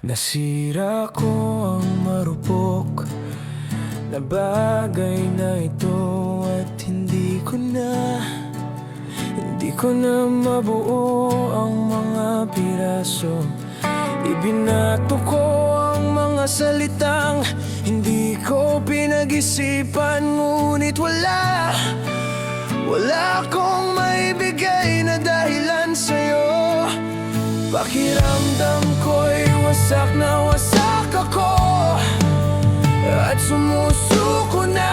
Nasira ko ang marupok na bagay na ito at hindi ko na mabuo ang mga piraso. Ibinato ko ang mga salitang hindi ko pinag-isipan, ngunit wala akong maibigay na dahilan sa'yo. Pakiramdam ko'y wasak na wasak ako at sumusuko na.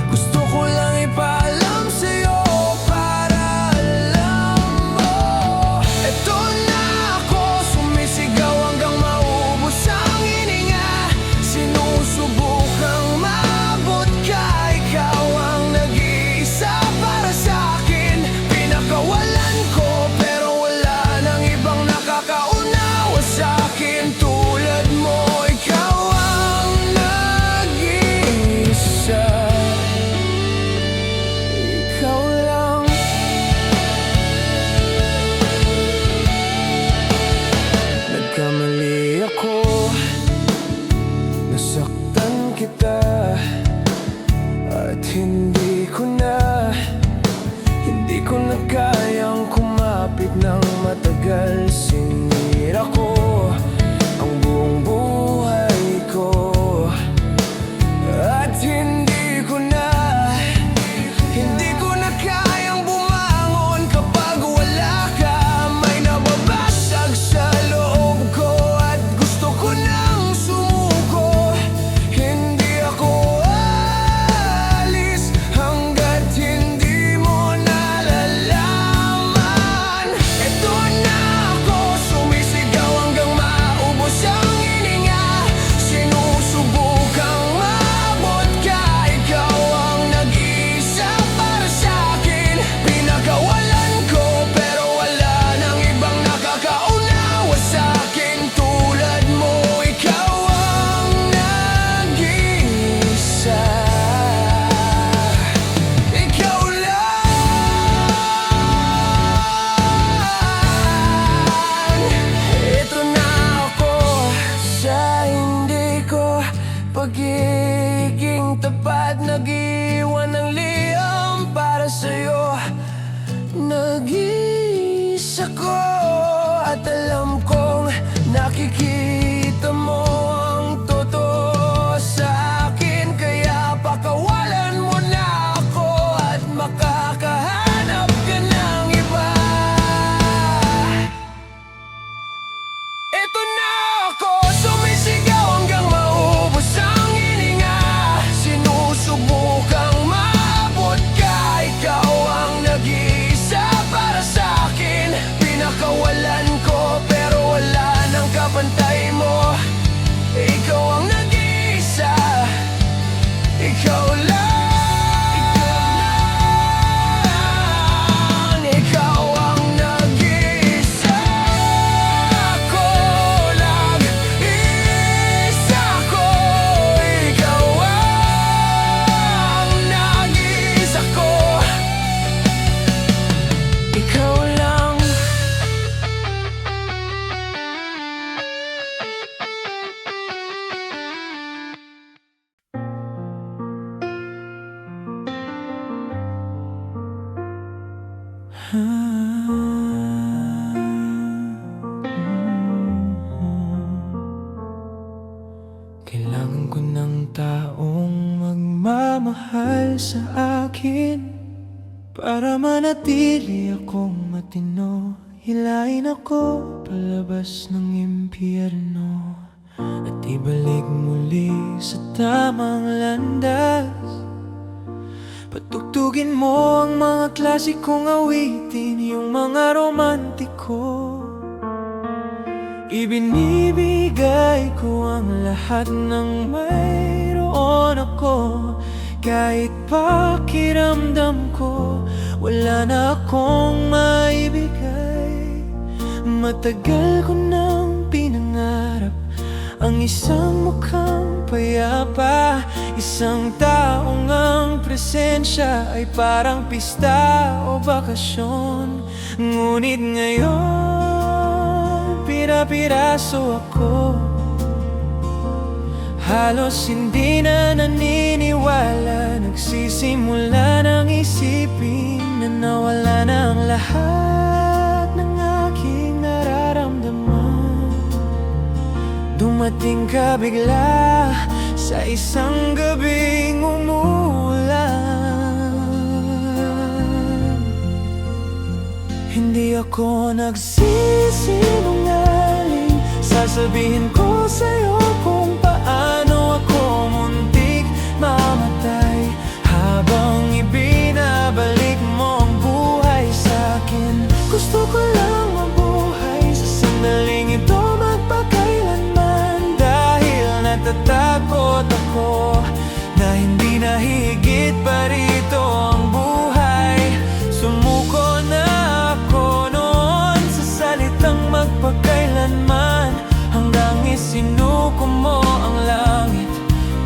Gusto ko lang ipaalam sa'yo para alam mo. Eto na ako, sumisigaw hanggang maubos ang hininga. Sinusubukang maabot ka, ikaw ang nag-iisa para sa'kin. Pinakawalan ko pero wala nang ibang nakakaunawa sa'kin tulad mo. Ikaw ang nag-iisa, ikaw lang. Nagkamali ako, nasaktan kita at hindi ko na kayang kumapit ng matagal. Sinira ko ang buong buhay ko at hindi ko na kayang bumangon kapag wala ka. May nababasag sa loob ko at gusto ko nang sumuko. Hindi ako aalis hanggat hindi mo nalalaman. Eto na ako, sumisigaw hanggang maubos ang hininga. Sinusubukang maabot ka, ikaw ang nag-iisa para sa'kin. Pinakawalan ko pero wala nang ibang nakakaunawa sa'kin tulad mo. Ikaw ang nag-iisa, ikaw lang. Ito na ako sa hindi ko pagiging tapat, nag-iwan ng liham para sa'yo. Nag-iisa ko at alam kong nakikita mo ang totoo sa akin. Kaya pakawalan mo na ako at makakahanap ka ng iba. Eto na ako, sumisigaw hanggang maubos ang hininga. Sinusubukang maabot ka, ikaw ang nag-iisa para sa'kin. Pinakawalan ko pero wala nang kapantay mo. Ikaw ang nag-iisa, ikaw lang. Ikaw ang nag-iisa, ako lang. Isa ko, ikaw ang nag-iisa ko, ikaw lang. Kailangan ko ng taong magmamahal sa akin para manatili akong matino. Hilahin ako palabas ng impyerno at ibalik muli sa tamang landas. Patugtugin mo ang mga klasikong awitin, yung mga romantiko. Ibinibigay ko ang lahat ng mayroon ako. Kahit pakiramdam ko wala na akong maibigay. Matagal ko nang pinangarap ang isang mukhang payapa, isang taong ang presensya ay parang pista o bakasyon. Ngunit ngayon pira-piraso ako. Halos hindi na naniniwala, nagsisimula ng isipin na nawala na ang lahat ng aking nararamdaman. Dumating ka bigla sa isang gabing umuulan. Hindi ako nagsisinungaling, sasabihin ko sa'yo kung paano ako muntik mamatay. Habang ibinabalik mo ang buhay sa'kin, gusto ko lang mabuhay sa sandaling ito magpakailanman. Dahil natatakot ako na hindi na higit pa rito ang buhay. Sumuko na ako noon sa salitang magpakailanman, hanggang isinuko mo ang langit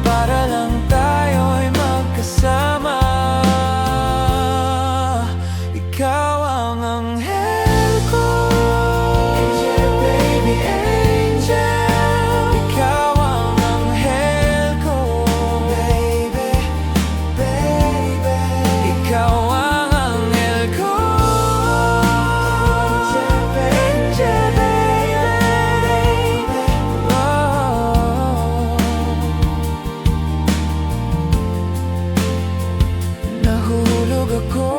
para lang tayo'y magkasama. Ikaw ang anghel ko, angel, baby, angel. Ikaw ang anghel ko, baby, baby. Ikaw ang anghel ko, angel, baby, oh. Nahulog ako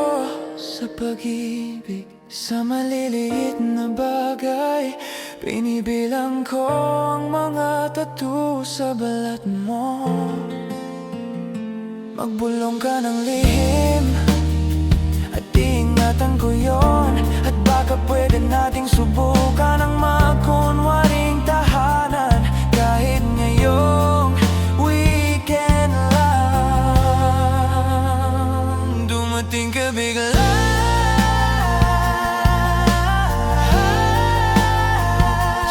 sa pag-ibig, sa maliliit na bagay. Binibilang ko ang mga tattoo sa balat mo. Magbulong ka ng lihim at iingatan ko yon. At baka pwede nating subukan ang magkunwaring tahanan, kahit ngayong weekend lang. Dumating ka bigla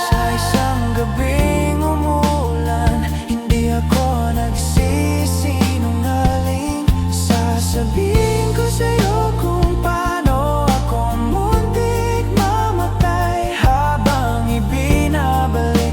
sa isang gabing umulan. Hindi ako nagsisinungaling, sasabihin ko sa'yo kung paano ako muntik mamatay. Habang ibinabalik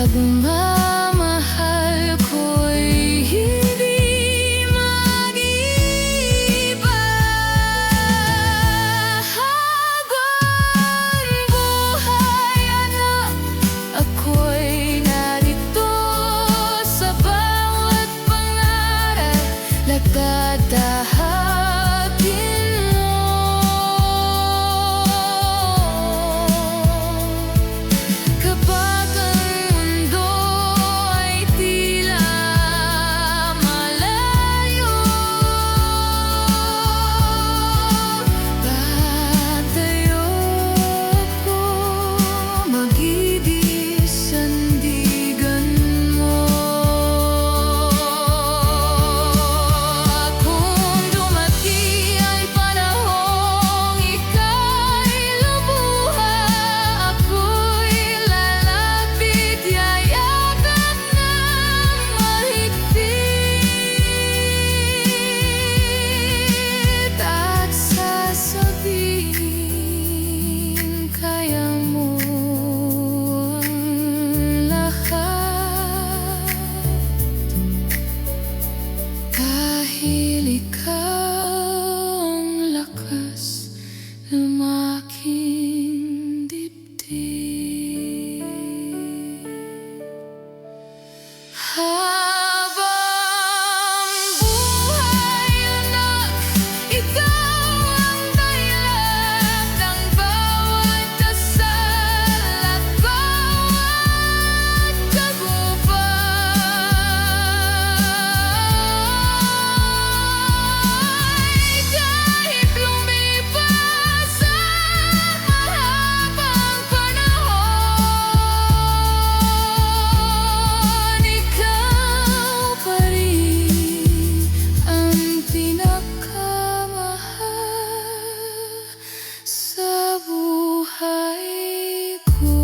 pagmamahal ko'y hindi mag-iiba. Habang buhay, anak, ako'y narito sa bawat pangarap, nagtatahakin mo. Kapag ang mundo ay tila malayo, tatayo ako, magiging sandigan mo. Kung dumati ay panahong ika'y lubuha, ako'y lalapit, yayakap ng mahigpit, at sasabihin, kaya mo ang lahat. Dahil ikaw ang lakas ng aking dibdib. Habang buhay, anak, ikaw ang dahilan ng bawat dasal at bawat tagumpay. Kahit lumipas ang mahabang panahon, ikaw pa rin ang pinakamahal sa buhay ko.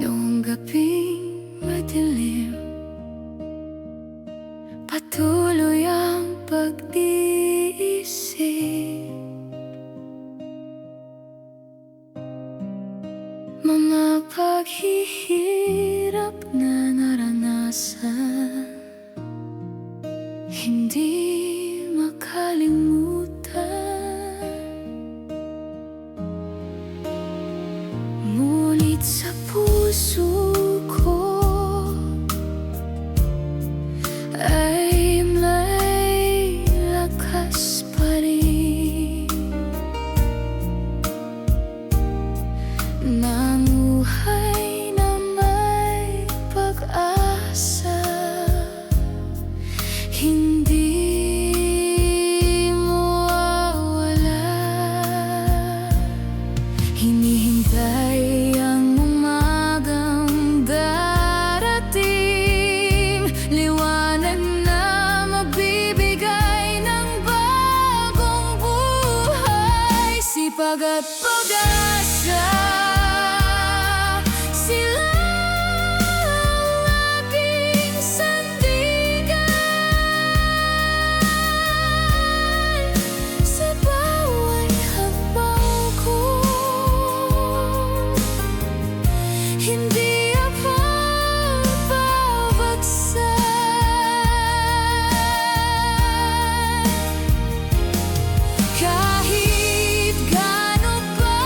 Noong gabing madilim, patuloy ang pag-iisip. Mga paghihirap na naranasan, hindi makalimutan. Ngunit sa puso ko ay may lakas pa rin. Namuhay na may pag-asa, hindi mawawala. Hinihintay ang umagang darating, liwanag na magbibigay ng bagong buhay. Sipag at pag-asa, sila ang aking sandigan sa bawat hakbang ko. Hindi ako babagsak. Kahit gaano pa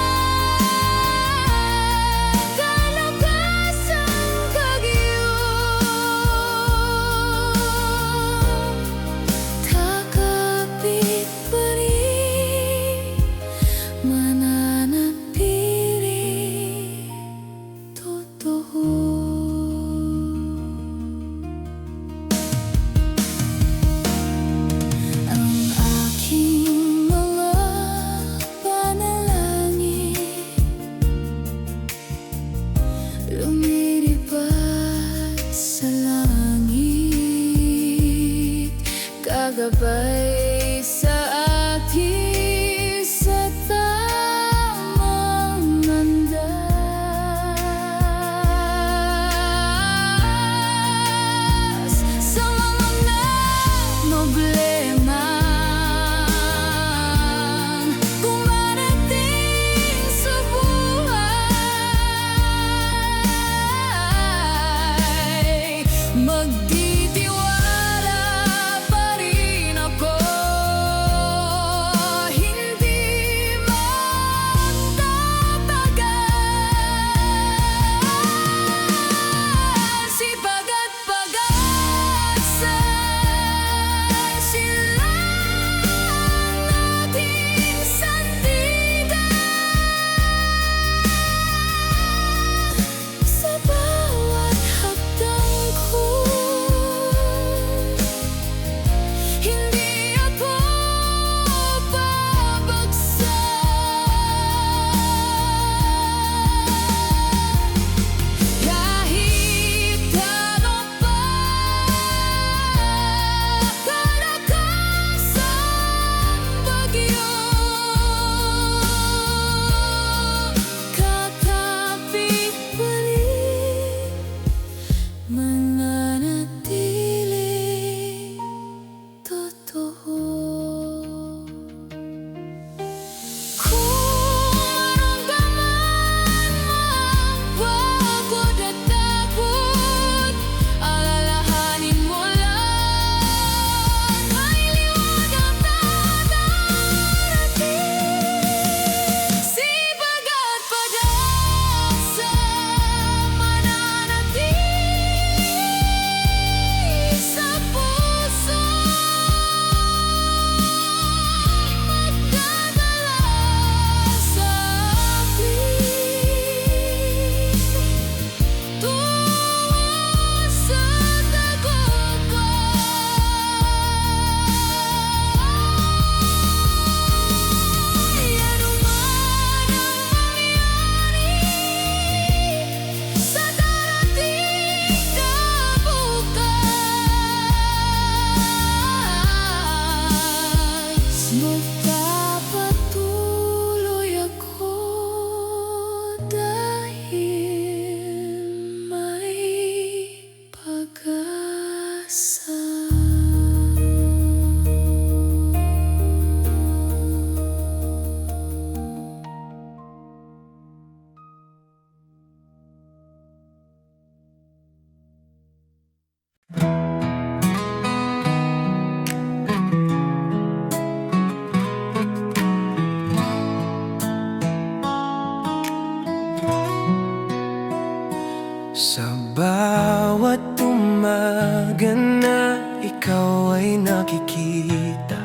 na ikaw ay nakikita,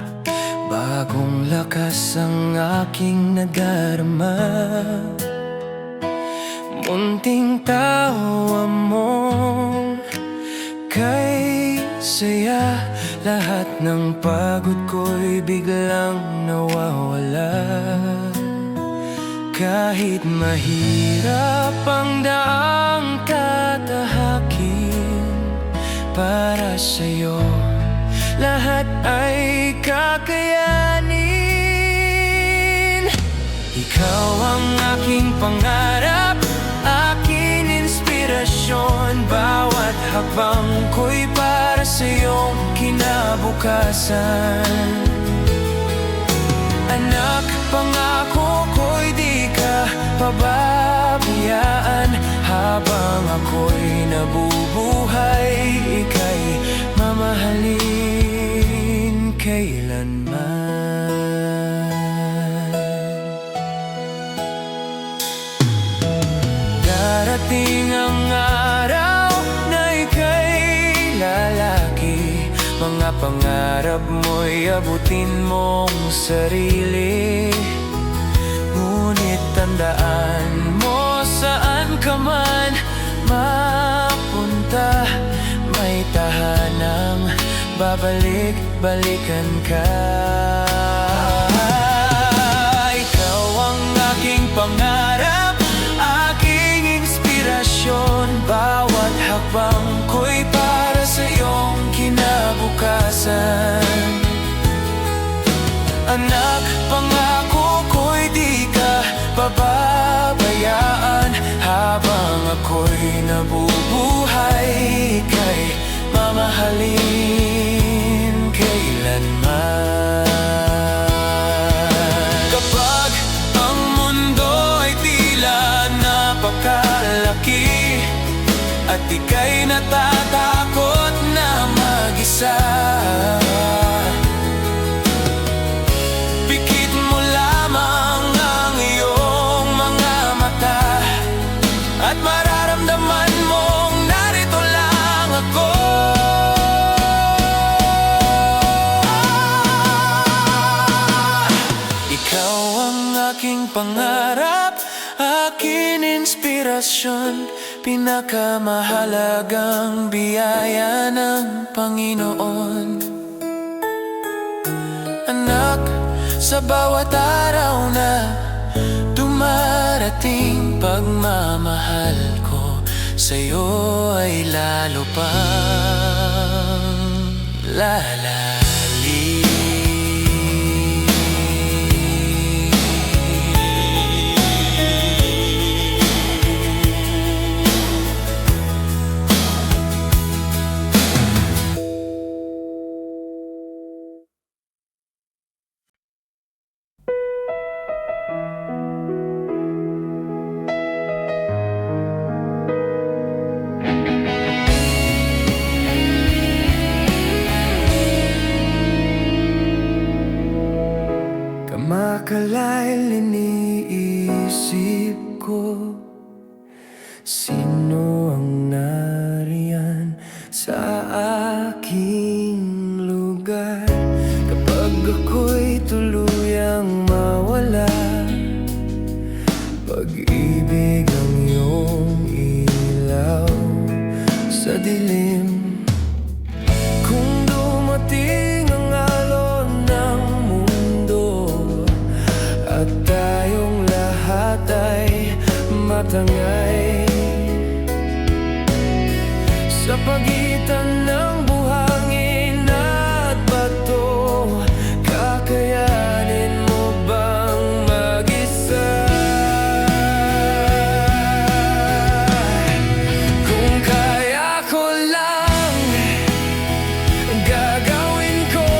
bagong lakas ang aking nadarama. Munting tawa mo kay saya, lahat ng pagod ko'y biglang nawawala. Kahit mahirap ang daang tatahakin, para sa'yo lahat ay kakayanin. Ikaw ang aking pangarap, aking inspirasyon. Bawat habang ko'y para sa'yong kinabukasan. Anak, pangako ko'y di ka pababayaan. Habang ako'y nabubuhay, ika'y mamahalin kailanman. Darating ang araw na ika'y lalaki, mga pangarap mo'y abutin mong sarili. Ngunit tandaan mo, saan ka man mapunta, may tahanang babalik-balikan ka. Ikaw ang aking pangarap, aking inspirasyon. Bawat hakbang ko'y para sa iyong kinabukasan. Anak, pangako ko'y di ka pababayaan. Habang ako'y nabubuhay, ika'y mamahalin kailanman. Kapag ang mundo ay tila napakalaki, at ika'y natatakot na mag-isa, pikit mo lamang ang iyong mga mata, at mararamdaman mong narito lang ako. Ikaw ang aking pangarap, aking inspirasyon, pinakamahalagang biyaya ng Panginoon. Anak, sa bawat araw na dumarating, pagmamahal ko sa'yo ay lalo pang lalalim. Makalail iniisip ko, sino ang nariyan sa aking lugar? Kapag ako'y tuluyang mawala, pag-ibig ang iyong ilaw sa dilim. Kung dumating ang alon ng at tayong lahat ay matangay sa pagitan ng buhangin at bato, kakayanin mo bang mag-isa? Kung kaya ko lang, gagawin ko,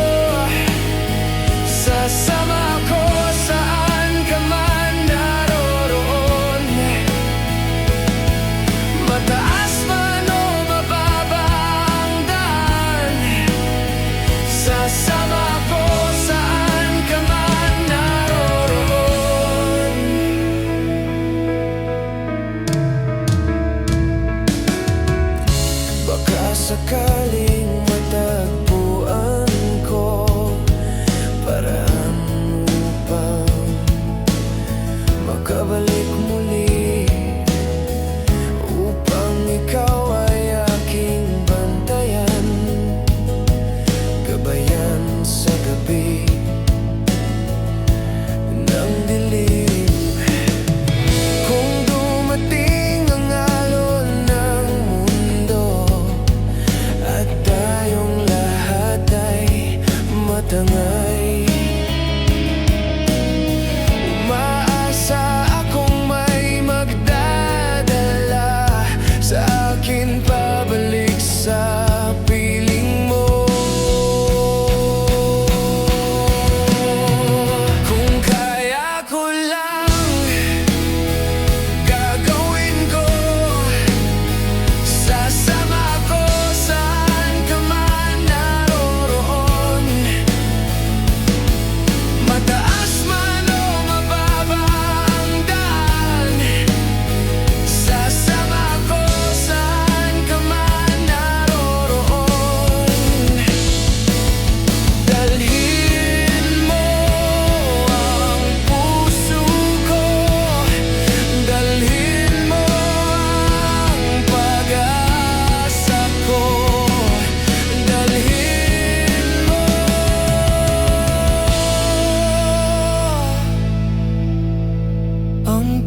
sasama ko saan ka man naroroon, mataas man o mababa.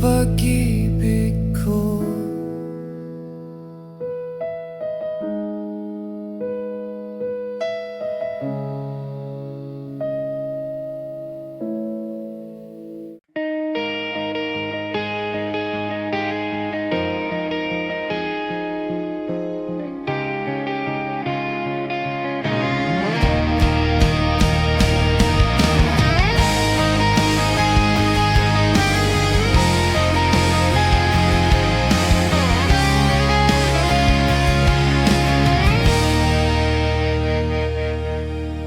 pag-ibig ko.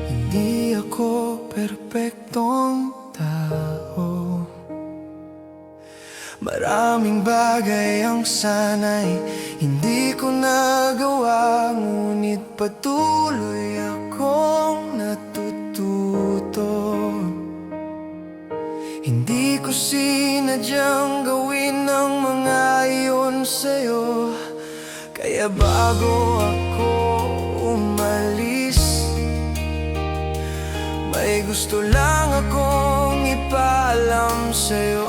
Hindi ako perpektong tao. Maraming bagay ang sana'y hindi ko nagawa, ngunit patuloy akong natututo. Hindi ko sinadyang gawin ang mga iyon sa'yo, kaya bago ako umalis, may gusto lang akong ipaalam sa'yo.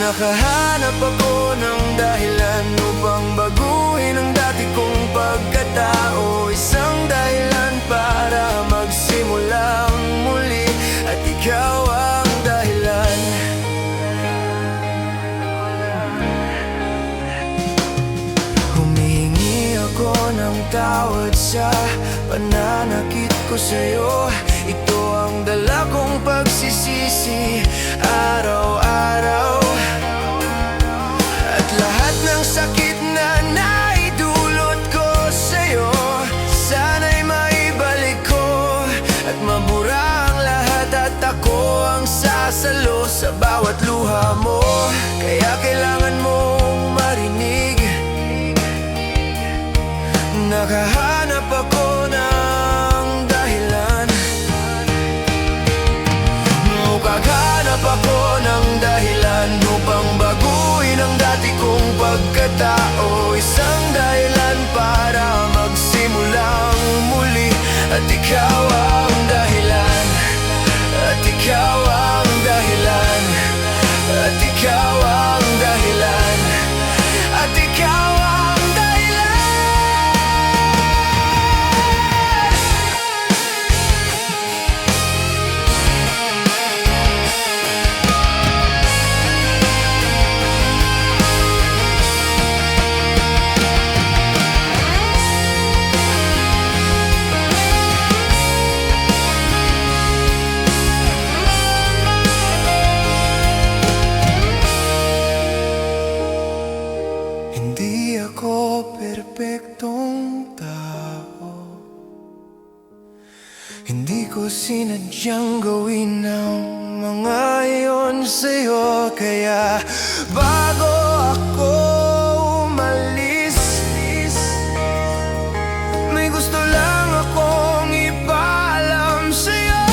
Nakahanap ako ng dahilan upang baguhin ang dati kong pagkatao. Isang dahilan para magsimulang muli, at ikaw ang dahilan. Humingi ako ng tawad sa pananakit ko sa'yo. Ito ang dala kong pagsisisi araw-araw. At lahat ng sakit na naidulot ko sa'yo, sana'y maibalik ko at mabura ang lahat, at ako ang sasalo sa bawat luha mo. Kaya kailangan mong marinig, nakahanap ako ng dahilan. Nakahanap ako ng dahilan upang baguhin ang dati kong pagkatao. Isang dahilan para magsimulang muli, at ikaw ang dahilan. At ikaw ang dahilan. At ikaw ang dahilan. At ikaw ang dahilan. Hindi ako perpektong tao. Hindi ko sinadyang gawin ang mga iyon sa'yo, kaya bago ako umalis, may gusto lang akong ipaalam sa'yo.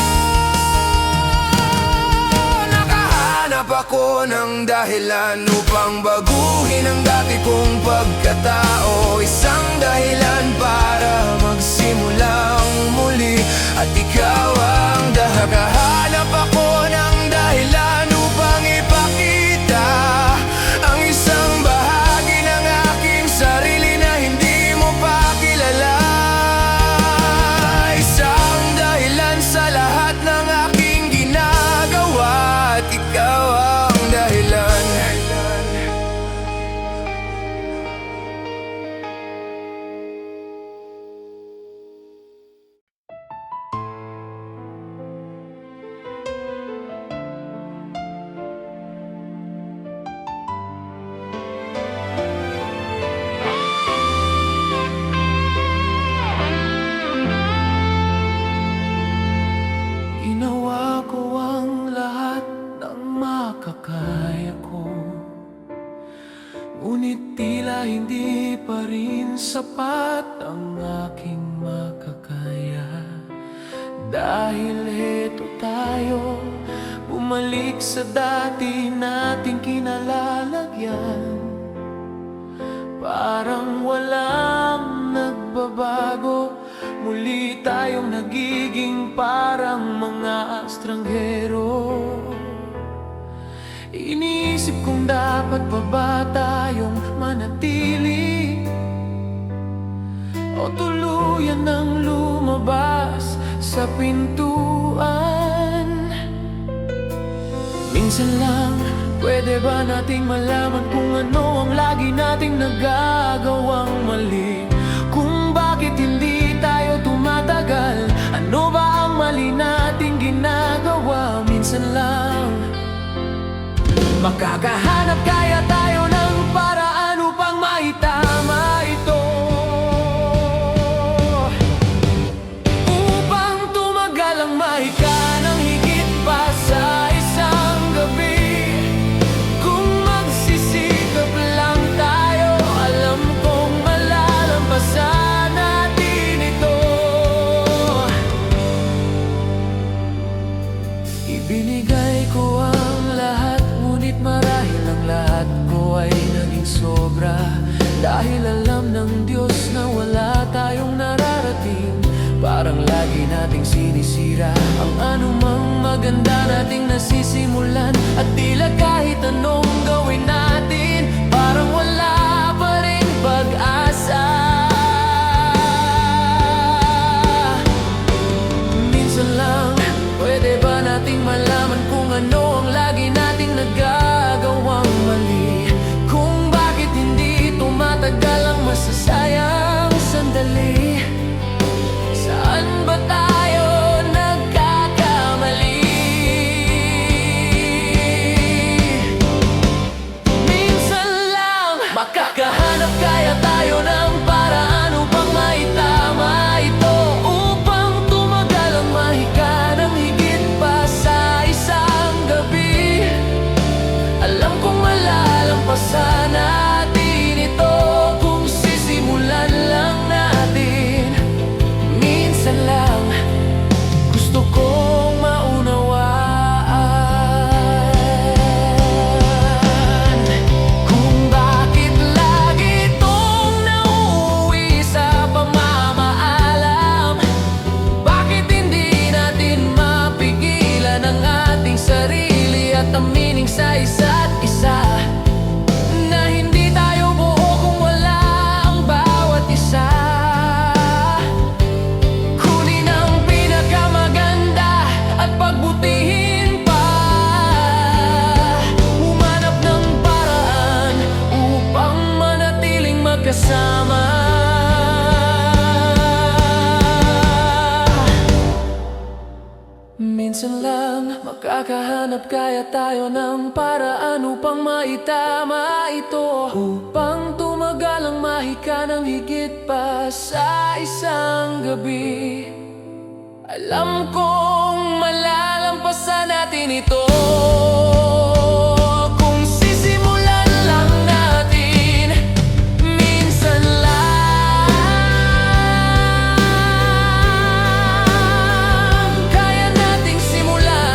Nakahanap ako ng dahilan upang baguhin ang dati kong pagkatao. Isang dahilan para magsimulang muli, at ikaw ang dahilan. Nakahanap ako ng dahilan upang ipakita ang isang bahagi ng aking sarili na hindi mo pa kilala. Isang dahilan sa lahat ng aking ginagawa, at ikaw ang dahilan. Ginawa ko ang lahat ng makakaya ko, ngunit tila hindi pa rin sapat ang aking makakaya. Dahil heto tayo, bumalik sa dati nating kinalalagyan. Parang walang nagbabago, muli tayong nagiging parang mga estranghero. Iniisip kong dapat pa ba tayong manatili o tuluyan ng lumabas sa pintuan. Minsan lang, pwede ba nating malaman kung ano ang lagi nating nagagawang mali? Kung bakit hindi tayo tumatagal? Ano ba ang mali nating ginagawa? Minsan lang, makakahanap kaya tayo ng paraan upang maitama ito, upang tumagal ang mahika ng higit pa sa isang gabi. Kung magsisikap lang tayo, alam kong malalampasan natin ito. Ibinigay ko ang lahat, ngunit marahil ang lahat ko ay naging sobra. Dahil alam ng Diyos na wala tayong nararating, parang lagi nating sinisira ang anumang maganda nating nasisimulan. At tila kahit anong gawin natin, parang wala pa rin pag-asa. Minsan lang, pwede ba nating malaman kung ano ang lagi nating nagagawang mali? Kung bakit hindi tumatagal ang masasayang sandali? Saan ba tayo nagkakamali? Minsan lang, makakahanap kaya tayo ng paraan upang maitama ito, upang tumagal ang mahika ng higit pa sa isang gabi. Alam kong malalampasan natin ito kung sisimulan lang natin. Minsan lang, gusto kong maunawaan kung bakit lagi itong nauuwi sa pamamaalam. Bakit hindi natin mapigilan ang ating sarili at aminin sa isa't isa na hindi tayo buo kung wala ang bawat isa? Kunin ang pinakamaganda at pagbutihin pa, humanap ng paraan upang manatiling magkasama. Minsan lang, makakahanap kaya tayo ng paraan upang maitama ito, upang tumagal ang mahika ng higit pa sa isang gabi. Alam kong malalampasan natin ito kung sisimulan lang natin. Minsan lang, kaya nating simulan.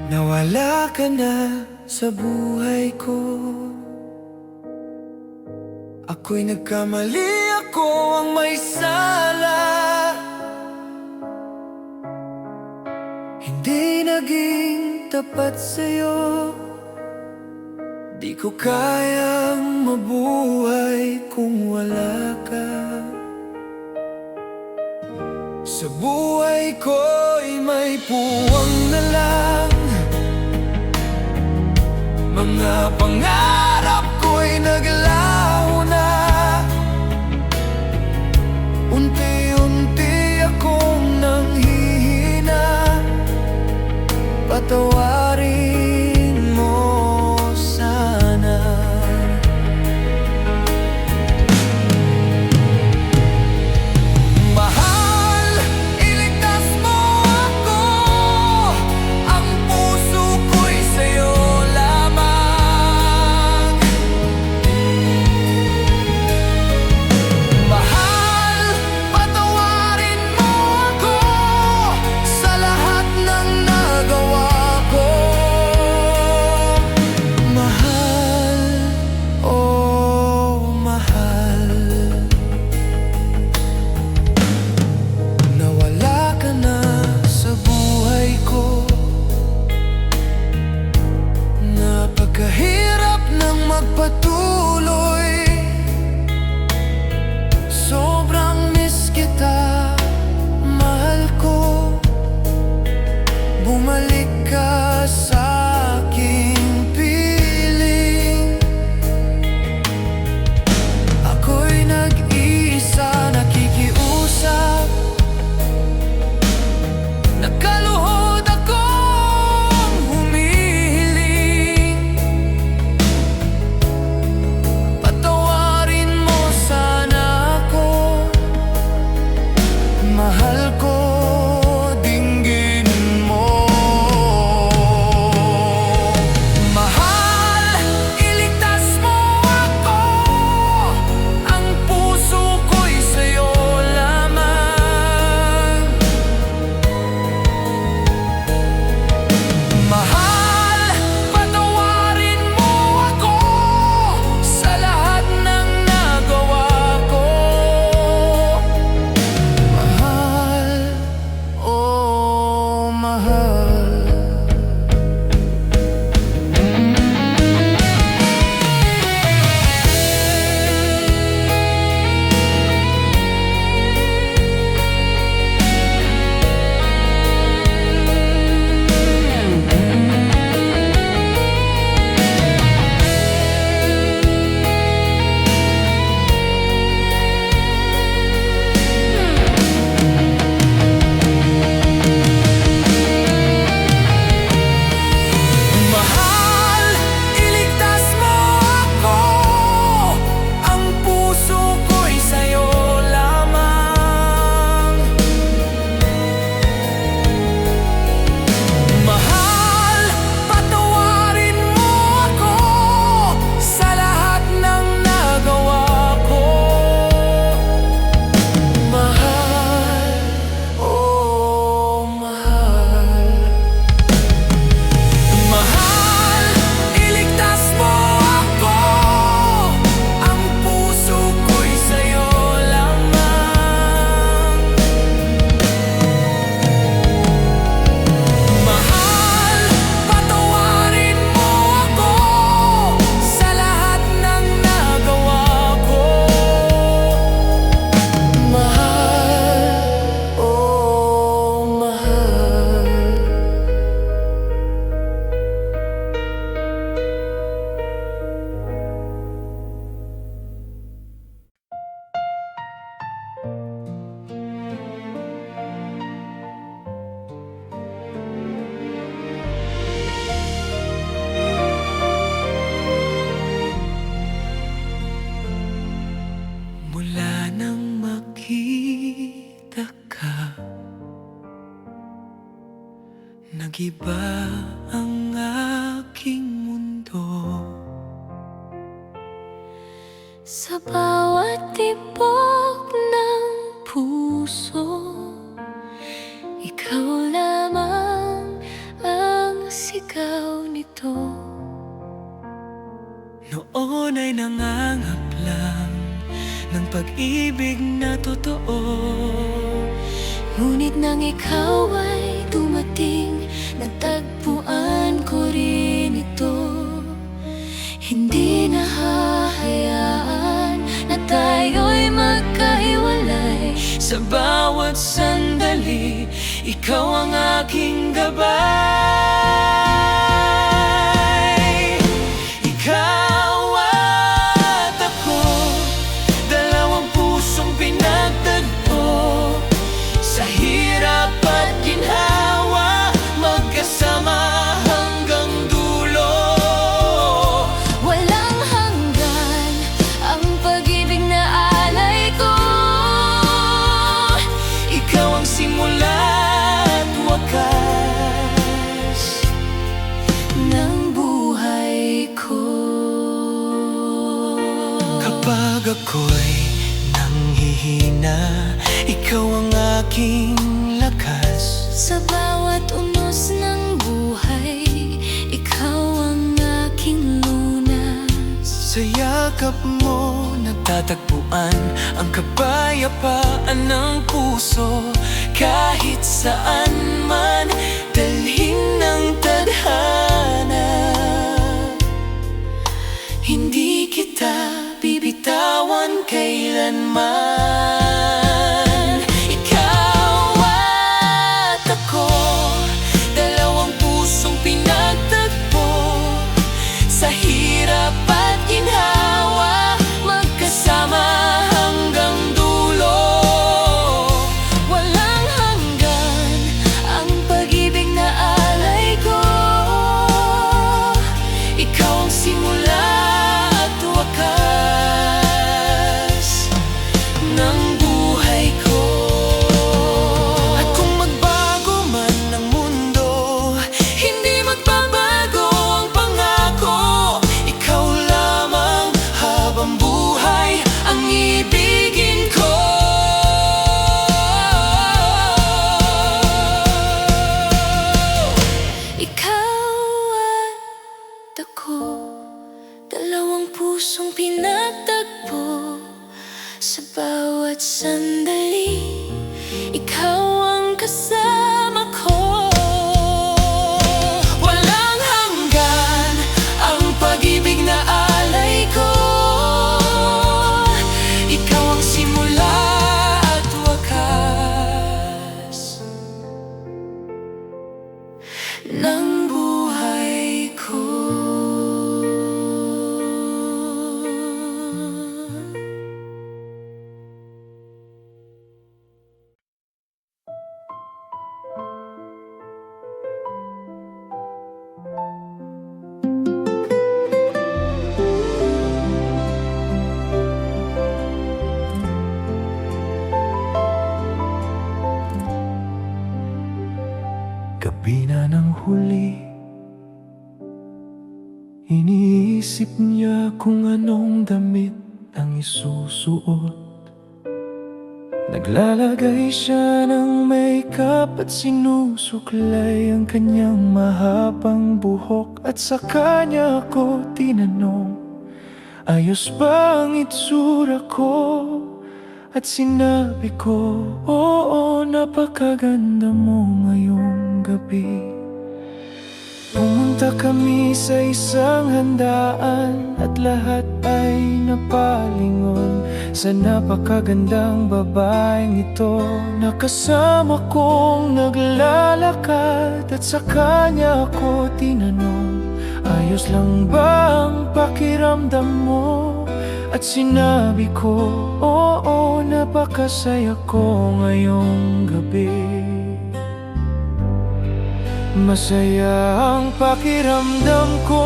Nawala ka na sa buhay ko. Ako'y nagkamali, ako ang may sala. Hindi naging tapat sa'yo. Di ko kayang mabuhay kung wala ka. Sa buhay ko'y may puwang na lang. Mga pangarap ko'y naglaho na. Unti-unti akong nanghihina. Patawarin mo sana. magpatuloy. Sobrang miss kita, mahal ko. Bumalik ka sa aking piling. Ako'y nag-iisa, nakikiusap. Nakaluhod akong humihiling. Patawarin mo sana ako, mahal ko. Dinggin mo, mahal, iligtas mo ako. Ang puso ko'y sa'yo lamang. Mahal, patawarin mo ako sa lahat ng nagawa ko. Mahal, oh mahal. Mahal, iligtas mo ako. Ang puso ko'y sa'yo lamang. Mahal, patawarin mo ako sa lahat ng nagawa ko. Mahal, oh mahal. Mahal, iligtas mo ako. Ang puso ko'y sa'yo lamang. Mahal, patawarin mo ako sa lahat ng nagawa ko. Mahal, oh mahal. Mula nang makita ka, nag-iba ang aking mundo. Sa bawat tibok ng puso, ikaw lamang ang sigaw nito. Noon ay nangangap lang ng pag-ibig na totoo. Ngunit nang ikaw ay dumating, natagpuan ko rin ito. Hindi na hahayaan na tayo'y magkahiwalay. Sa bawat sandali, ikaw ang aking gabay. Ikaw at ako, dalawang pusong pinagtagpo. Sa hirap at ginhawa, magkasama hanggang dulo. Walang hanggan ang pag-ibig na alay ko. Ikaw ang simula at wakas Ng buhay ko. kapag ako'y nanghihina. Ikaw ang aking lakas. Sa bawat unos ng buhay, ikaw ang aking lunas. Sa yakap mo natatagpuan ang kapayapaan ng puso. Kahit saan man dalhin ng tadhana, hindi kailanman. Ikaw at ako, dalawang pusong pinagtagpo. Sa hirap at ginhawa, magkasama hanggang dulo. Walang hanggan ang pag-ibig na alay ko. Ikaw ang simula at wakas ng buhay ko. At kung magbago man ang mundo, hindi magbabago ang pangako. Ikaw lamang habang buhay ang ibigin ko. Ikaw at ako, dalawang pusong pinagtagpo. Sa bawat sandali, ikaw ang kasama ko. Walang hanggan ang pag-ibig na alay ko. Ikaw ang simula at wakas ng buhay ko. Gabi na ng huli, iniisip niya kung anong damit ang isusuot. Naglalagay siya ng makeup at sinusuklay ang kanyang mahabang buhok. At sa kanya ako tinanong, ayos ba ang itsura ko? At sinabi ko, oo, napakaganda mo ngayong gabi. Pumunta kami sa isang handaan at lahat ay napalingon sa napakagandang babaeng ito. Nakasama kong naglalakad at sa kanya ako tinanong, ayos lang ba ang pakiramdam mo? At sinabi ko, oo, napakasaya ko ngayong gabi. Masaya ang pakiramdam ko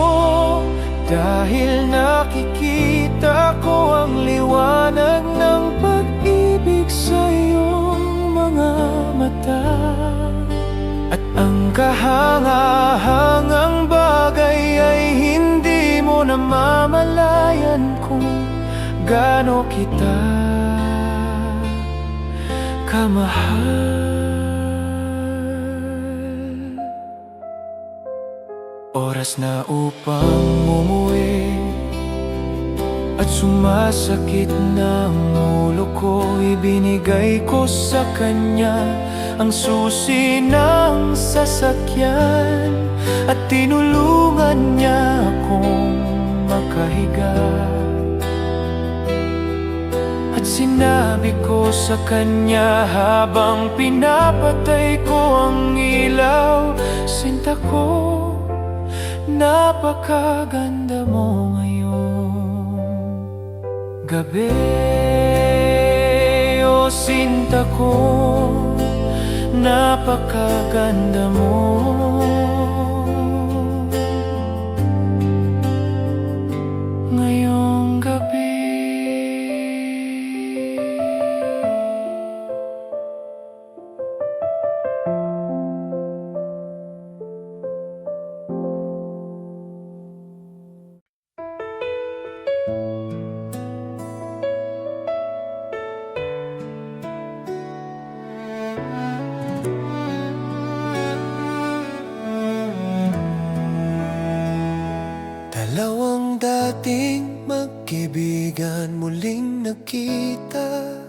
dahil nakikita ko ang liwanag ng pag-ibig sa iyong mga mata. At ang kahangahangang bagay ay hindi mo namamalayan kung gaano kita kamahal. Oras na upang umuwi at sumasakit na ang ulo ko. Ibinigay ko sa kanya ang susi ng sasakyan at tinulungan niya akong makahiga. At sinabi ko sa kanya habang pinapatay ko ang ilaw, sinta ko, napakaganda mo ngayong gabi. O sinta ko, napakaganda mo ngayong gabi. Dalawang dating magkaibigan muling nagkita.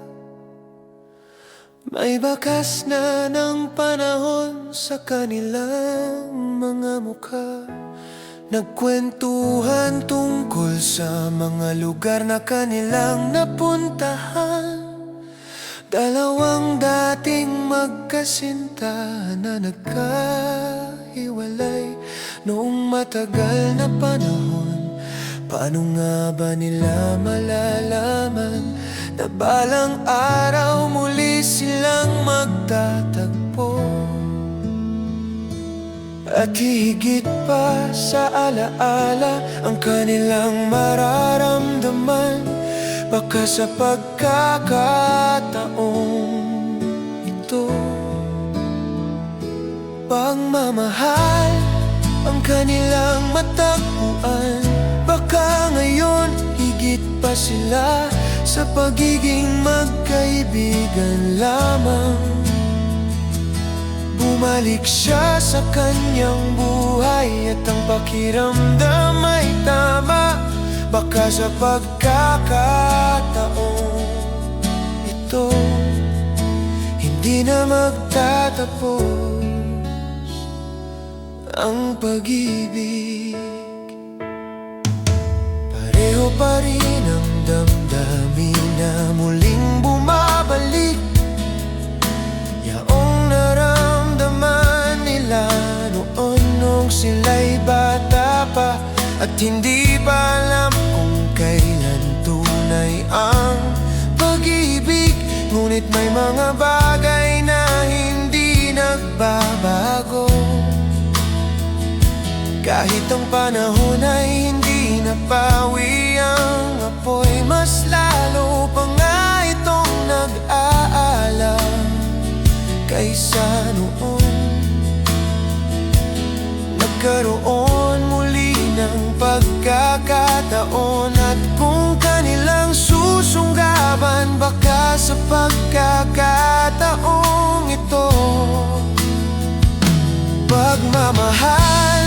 May bakas na ng panahon sa kanilang mga mukha. Nagkwentuhan tungkol sa mga lugar na kanilang napuntahan. Dalawang dating magkasinta na nagkahiwalay noong matagal na panahon. Paano nga ba nila malalaman na balang araw muli silang magtatagpo? At higit pa sa alaala ang kanilang mararamdaman, baka sa pagkakataong ito. Pagmamahal ang kanilang matagpuan, baka ngayon higit pa sila sa pagiging magkaibigan lamang. Bumalik siya sa kanyang buhay at ang pakiramdam ay tama, baka sa pagkakataong ito hindi na magtatapos ang pag-ibig. Pareho pa rin ang damdamin na muling bumabalik, yaong naramdaman nila noon nung sila'y bata pa at hindi pa alam kung kailan tunay ang pag-ibig. Ngunit may mga bagay na hindi nagbabago, kahit ang panahon ay hindi napawi ang apoy. Mas lalo pa nga itong nag-aalam kaysa noon. Nagkaroon muli ng pagkakataon, at kung kanilang susunggaban, baka sa pagkakataong ito. Pagmamahal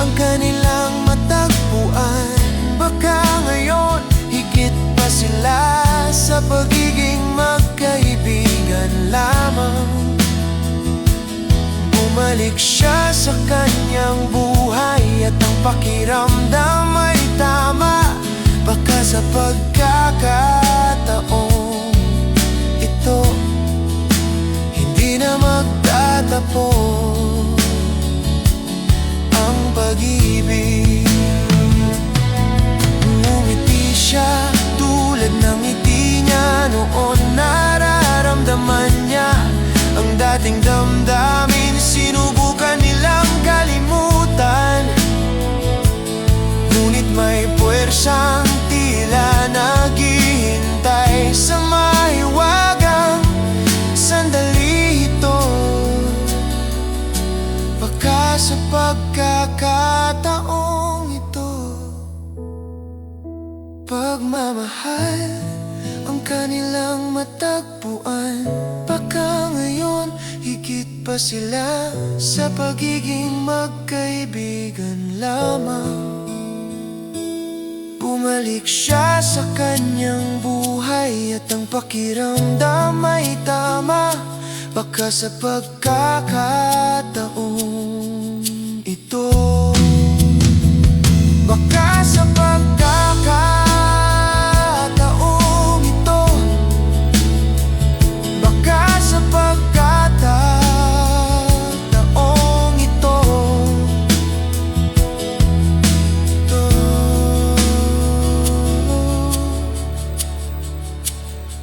ang kanilang matagpuan, baka ngayon higit pa sila sa pagiging magkaibigan lamang. Bumalik siya sa kanyang buhay at ang pakiramdam ay tama, baka sa pagkakataong ito hindi na magtatapos ang pag-ibig. Ngumiti siya tulad ng ngiti niya noon, nararamdaman niya ang dating damdamin. Sinubukan nilang kalimutan, ngunit may puwersang tila naghihintay sa mahiwagang sandali ito. Baka sa pagkakataong ito. Pagmamahal ang kanilang matagpuan, baka ngayon higit pa sila sa pagiging magkaibigan lamang. Bumalik siya sa kanyang buhay at ang pakiramdam ay tama, baka sa pagkakataong ito. Baka sa pagkakataong ito. Baka sa pagkakataong ito.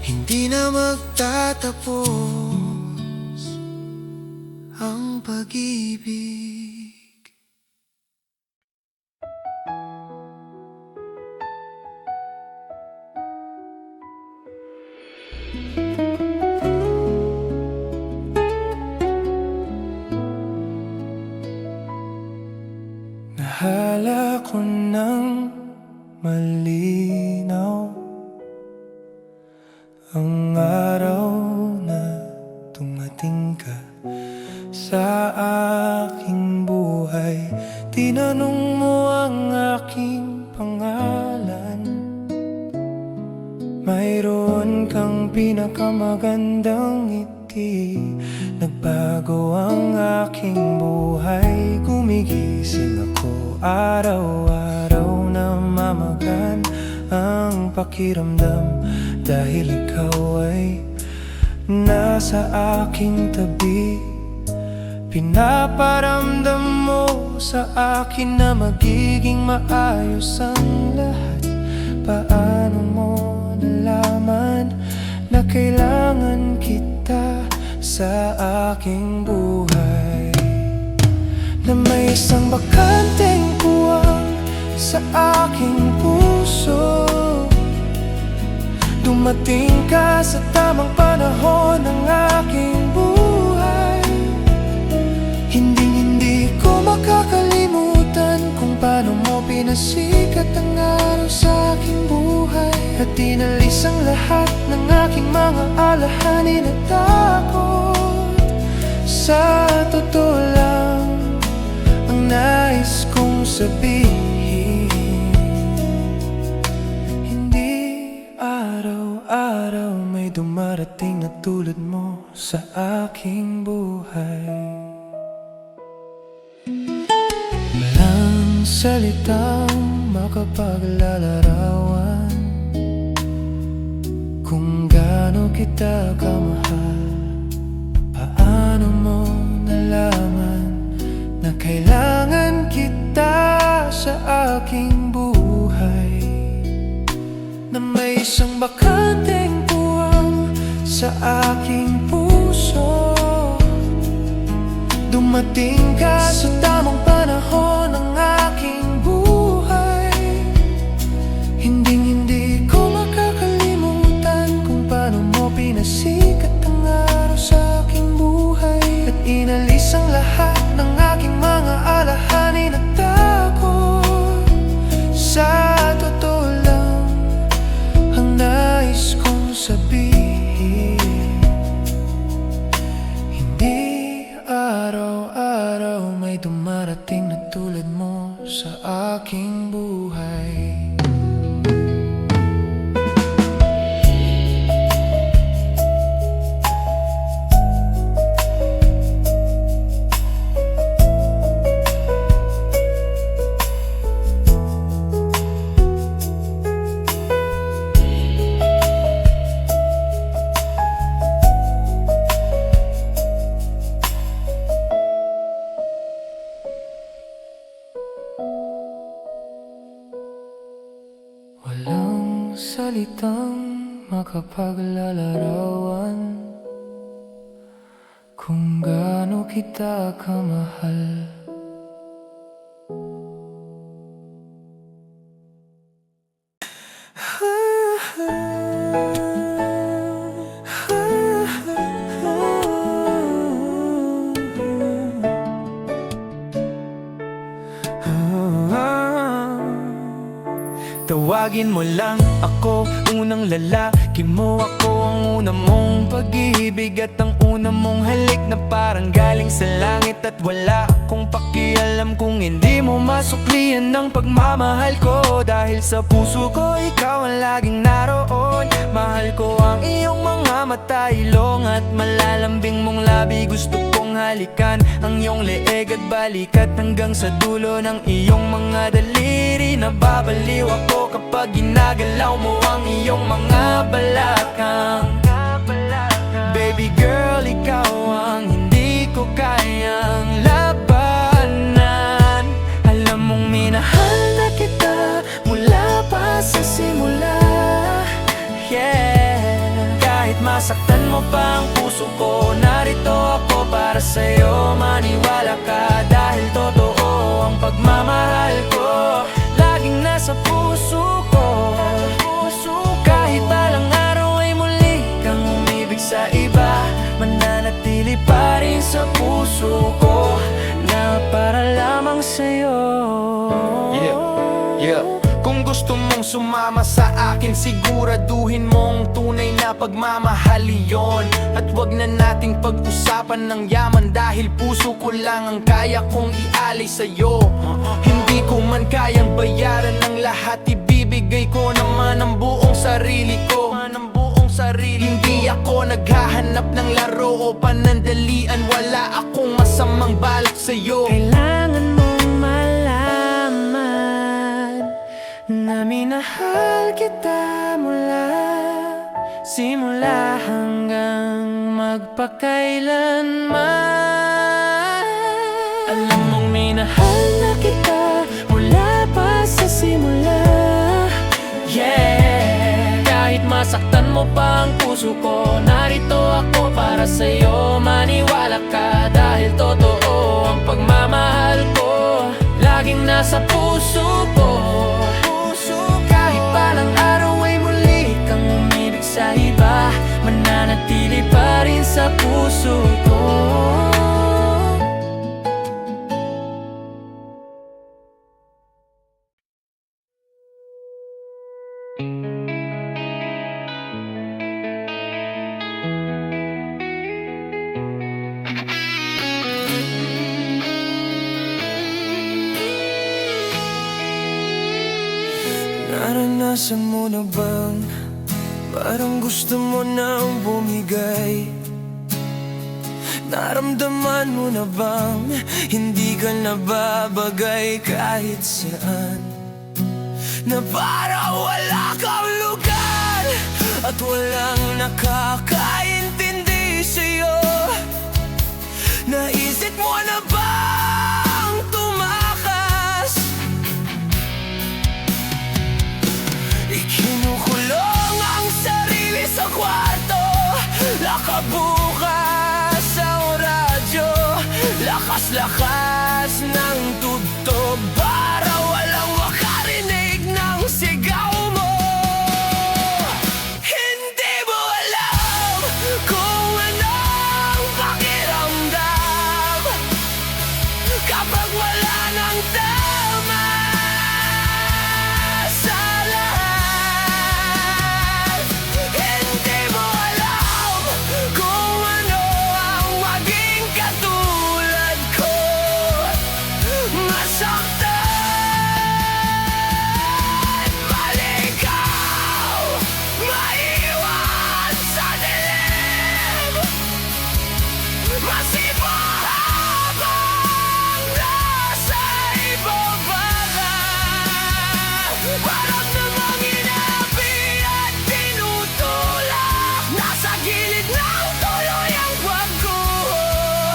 Hindi na magtatapos ang pag-ibig. Nahala ko ng malinaw ang araw na dumating ka sa aking buhay. Tinanong mo ang aking pangalan, mayroon kang pinakamagandang ngiti. Nagbago ang aking buhay, gumigising ako araw-araw na mamagan ang pakiramdam, dahil ikaw ay nasa aking tabi. Pinaparamdam mo sa akin na magiging maayos ang lahat. Paano mo nalaman na kailangan kita sa aking buhay? Na may isang bakanteng puwang sa aking puso. Dumating ka sa tamang panahon ng aking buhay. Hindi ko makakalimutan kung paano mo pinasikat ang araw sa aking buhay. At inalis ang lahat ng aking mga alalahanin at takot. Sa totoo lang ang nais kong sabihin, hindi araw-araw may dumarating na tulad mo sa aking buhay. Walang salitang makapaglalarawan kung gaano kita kamahal. Paano mo nalaman na kailangan kita sa aking buhay? Na may isang bakanteng puwang sa aking puso. Dumating ka sa tamang panahon ng aking buhay. Hindi ko makakalimutan kung paano mo pinasikat ang araw sa aking buhay. At inalis ang lahat ng aking mga alalahanin at takot. Sa totoo lang ang nais kong sabihin, araw-araw may dumarating na tulad mo sa aking buhay. Walang salitang makapaglalarawan kung gaano kita kamahal. Tawagin mo lang ako, unang lalaki mo. Ako ang una mong pag-ibig at ang una mong halik na parang galing sa langit. At wala akong pakialam kung hindi mo masuklian ng pagmamahal ko. Dahil sa puso ko ikaw ang laging naroon. Mahal ko ang iyong mga mata, ilong at malalambing mong labi. Gusto kong halikan ang iyong leeg at balikat hanggang sa dulo ng iyong mga daliri. Nababaliw ako kapag ginagalaw mo ang iyong mga balakang. Baby girl, ikaw ang hindi ko kayang labanan. Alam mong minahal na kita mula pa sa simula. Yeah. Kahit masaktan mo pa ang puso ko, narito ako para sa'yo. Maniwala ka dahil totoo ang pagmamahal ko. Laging nasa puso ko. Kahit balang araw ay muli kang umibig sa iba, mananatili pa rin sa puso ko na para lamang sa'yo. Yeah. Kung gusto mong sumama sa akin, siguraduhin mong tunay na pagmamahal iyon. At wag na nating pag-usapan ng yaman, dahil puso ko lang ang kaya kong ialay sa'yo. Hindi ko man kayang bayaran ng lahat, ibibigay ko naman ang buong sarili ko. Hindi ako naghahanap ng laro o panandalian. Wala akong masamang balak sa'yo. Kailangan mong malaman na minahal kita mula simula hanggang magpakailanman. Alam mong minahal na kita mula pa sa simula. Yeah, kahit masaktan mo pa ang puso ko, narito ako para sa'yo. Maniwala ka dahil totoo ang pagmamahal ko, laging nasa puso ko. Kahit palang araw ay muli kang umibig sa iba, mananatili pa rin sa puso ko. Naranasan mo na bang parang gusto mo nang bumigay? Naramdaman mo na bang hindi ka nababagay kahit saan? Na parang wala kang lugar at walang nakakaintindi sa'yo? Naisip mo na bang tumakas? Ikinukulong ang sarili sa kwarto, nakabukas ang radyo, lakas-lakas ng tugtog para walang makarinig ng sigaw mo. Hindi mo alam kung anong pakiramdam kapag wala nang tama sa lahat. Hindi mo alam kung ano ang maging katulad ko, masaktan, maligaw, maiwan sa dilim, masipa habang nasa ibaba ka. Parang namang inapi at tinutulak, nasa gilid ng tuloy ang pagguho,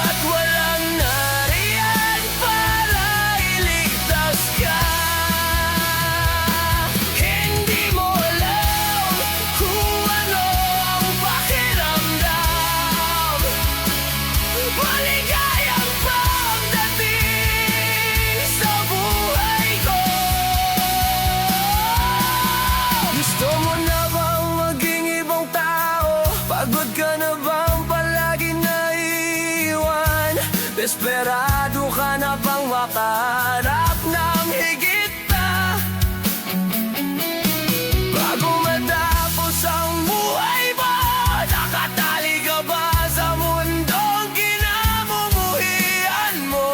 at walang nariyan para iligtas ka. Hindi mo alam kung ano ang pakiramdam, maligayang pagdating sa buhay ko. Gusto mo na bang maging ibang tao? Pagod ka na bang palagi naiiwan? Desperado ka na bang makaharap ng higit pa? Bago matapos ang buhay mo, nakatali ka ba sa mundong kinamumuhian mo?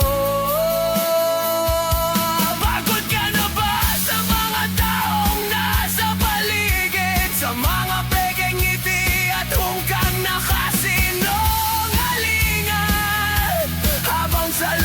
Pagod ka na ba sa mga taong nasa paligid, sa mga pekeng ngiti at hungkang nakasinungalingan? Habang sa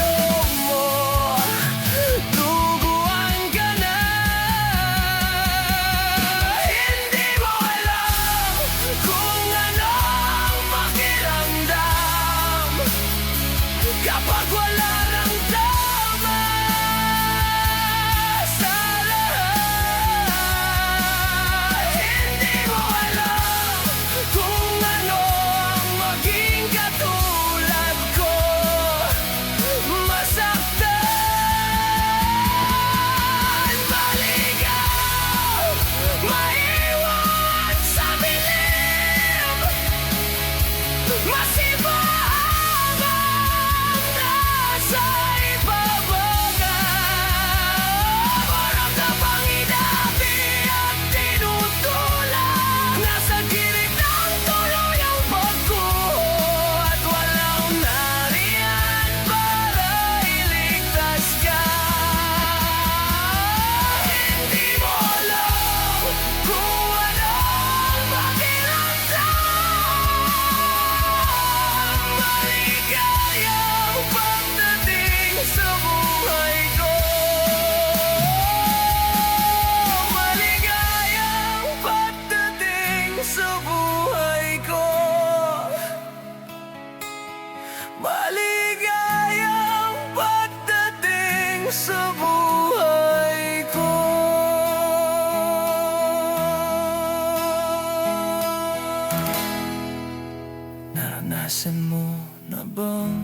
Naranasan mo na bang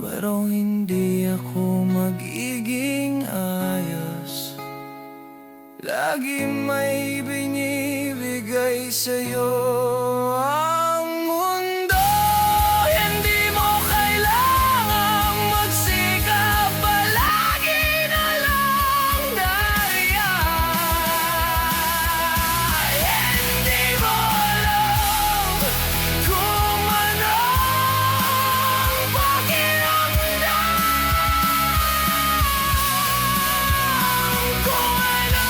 pero hindi ako magiging ayos? Lagi may binibigay sa'yo ang mundo. Hindi mo kailangang magsikap, palagi na lang daya. Hindi mo alam kung ano ang pakiramdam, kung ano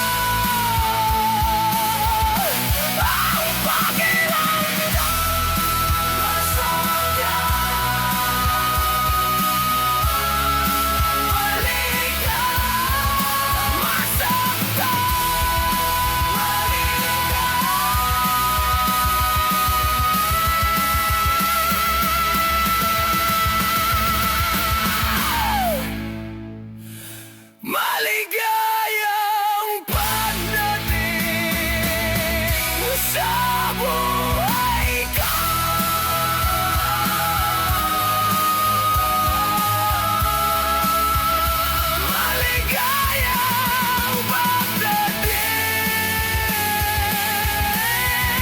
ang pakiramdam. Masaya, halika, masaktan, halika. Maligayang pagdating sa buhay ko. Maligayang pagdating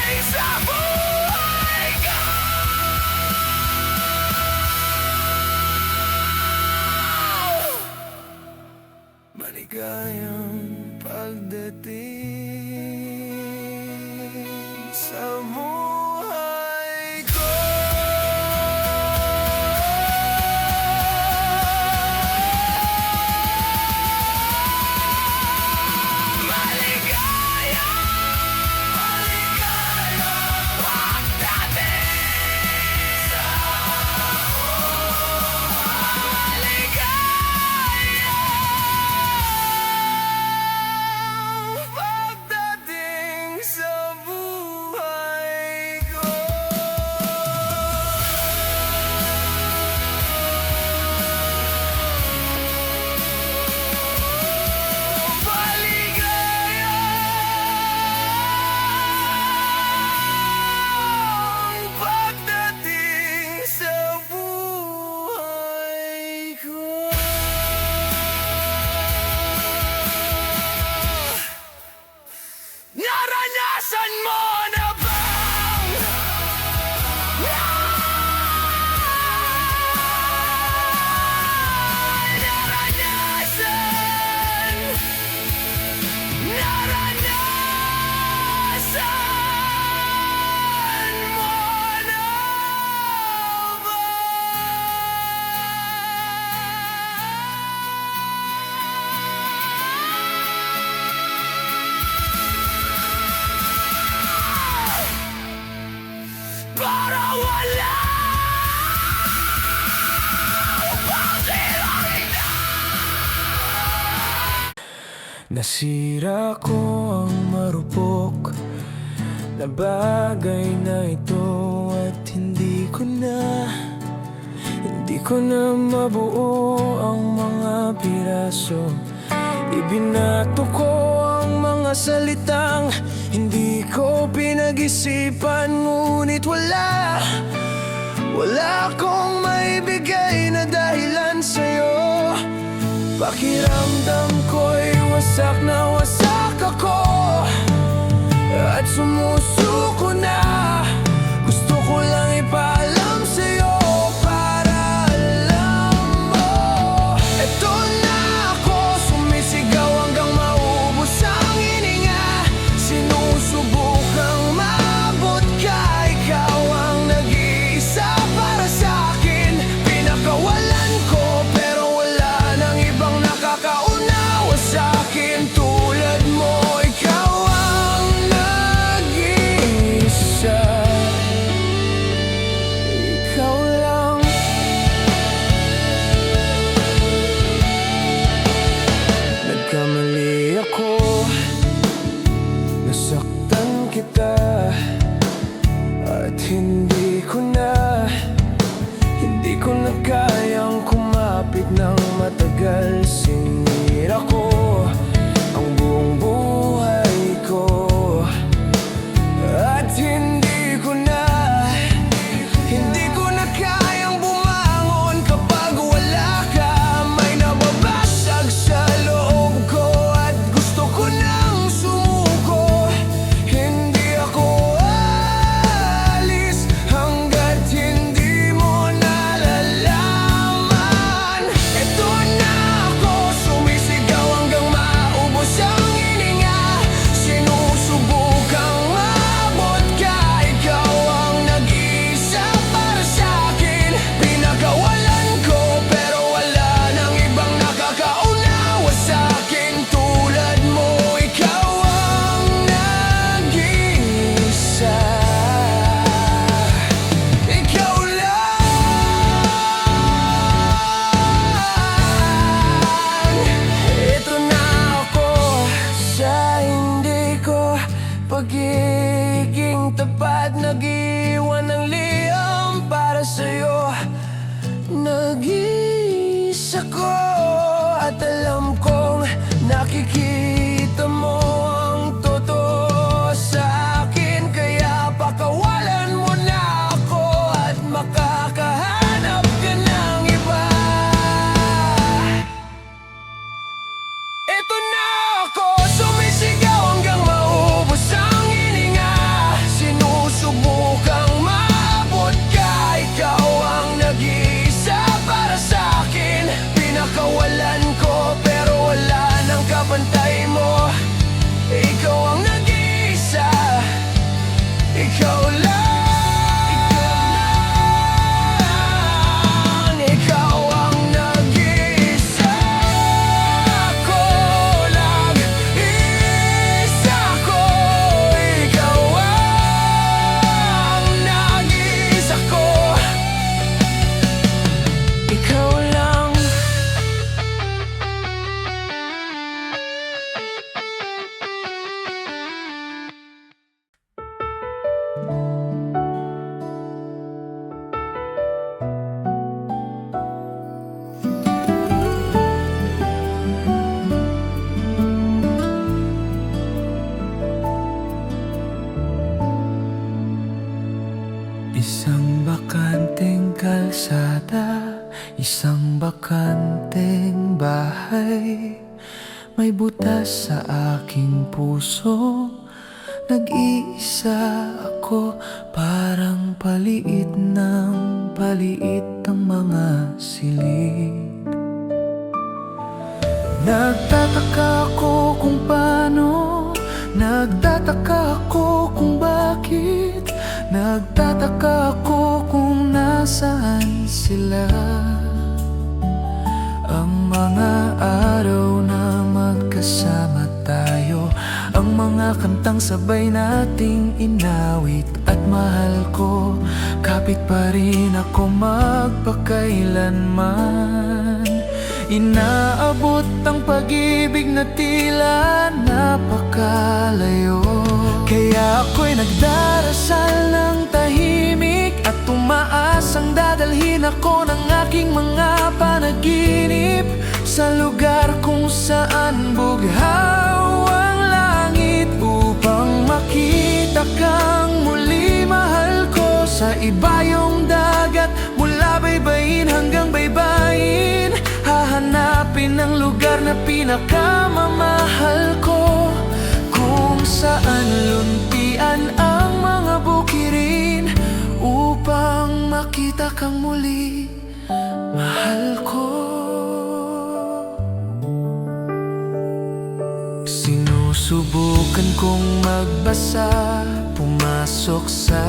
sa buhay ko. Maligayang pagdating sa buhay ko. Maligayang, maligayang pagdating sa pagdating sa buhay ko. Maligayang pagdating sa buhay ko. Naranasan mo na bang naranasan mo na para wala nasira ko ang marupok na bagay na ito at hindi ko na mabuo ang mga piraso. Ibinato ko ang mga salitang hindi ko pinag-isipan, ngunit wala akong maibigay na dahilan sa'yo. Pakiramdam ko'y wasak na wasak ako at sumusuko na. Gusto ko lang ipaalam sa'yo para alam mo. Eto na ako, sumisigaw hanggang maubos ang hininga. Sinusubukang maabot ka, ikaw ang nag-iisa para sa'kin. Pinakawalan ko pero wala nang ibang nakakaunawa sa'kin tulad mo. Ikaw ang nag-iisa, ikaw lang. Nagkamali ako, nasaktan kita at hindi ko na kayang kumapit ng matagal. Sinira ko ang buong buhay ko at hindi ko na pagiging tapat, nag-iwan ng liham para sa'yo. Nag-iisa ko at alam kong nakikita mo ang totoo sa akin. Kaya pakawalan mo na ako at makakahanap ka ng iba. Ito na ako, sumisigaw hanggang maubos ang hininga. Sinusubukang maabot ka, ikaw ang nag-iisa para sa akin. Pinakawalan ko pero wala nang kapantay mo. Ikaw ang nag-iisa, ikaw lang. Ikaw ang nag-iisa, ako lang. Isa ko, ikaw ang nag-iisa ko. Ikaw lang. Isang bakanteng kalsada, isang bakanteng bahay. May butas sa aking puso, nag-iisa ako. Parang paliit ng paliit ang mga silid. Nagtataka ako kung paano, nagtataka ako kung bakit, nagtataka ako kung nasaan sila. Ang mga araw na magkasama tayo, ang mga kantang sabay nating inawit. At mahal ko, kapit pa rin ako magpakailanman. Inaabot ang pag-ibig na tila napakalayo. Kaya ako'y nagdarasal ng tahimik at umaasang dadalhin ako ng aking mga panaginip sa lugar kung saan bughaw ang langit, upang makita kang muli. Mahal ko, sa ibayong dagat, mula baybayin hanggang baybayin, hahanapin ang lugar na pinakamamahal ko, kung saan luntian ang mga bukirin, upang makita kang muli. Mahal ko. Sinusubukan kong magbasa, pumasok sa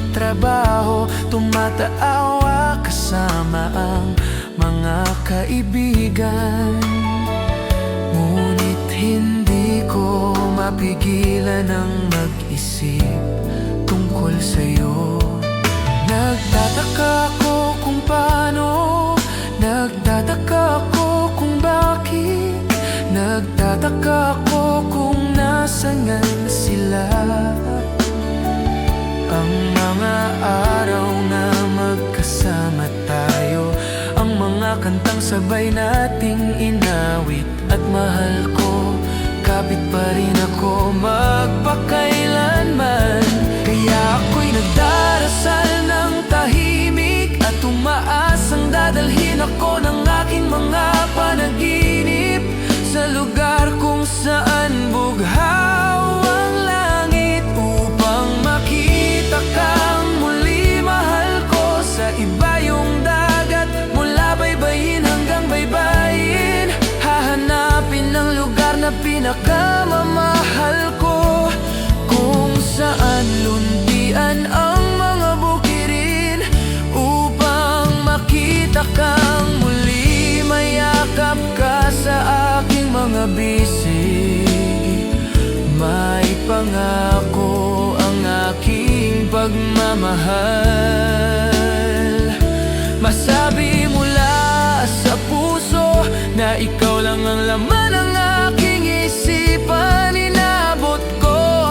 trabaho, tumataawa kasama ang mga kaibigan. Ngunit hindi ko mapigilan ang mag-isip tungkol sa'yo. Nagtataka ako kung paano, nagtataka ako kung bakit, nagtataka ako kung nasaan sila. Ang mga araw na magkasama tayo, ang mga kantang sabay nating inawit. At mahal ko, kapit pa rin ako magpakailanman. Kaya ako'y nagdarasal ng tahimik at umaasang dadalhin ako ng aking mga panaginip sa lugar kung saan bughaw ang langit, upang makita kang muli. Mahal ko, sa ibayong dagat, mula baybayin hanggang baybayin, hahanapin ang lugar na pinakamamahal ko, kung saan luntian ang mga bukirin, upang makita kang muli. Mayakap ka sa aking mga bisig, may pangako ang aking pagmamahal. Masabi mula sa puso na ikaw lang ang laman ng aking isipan. Inabot ko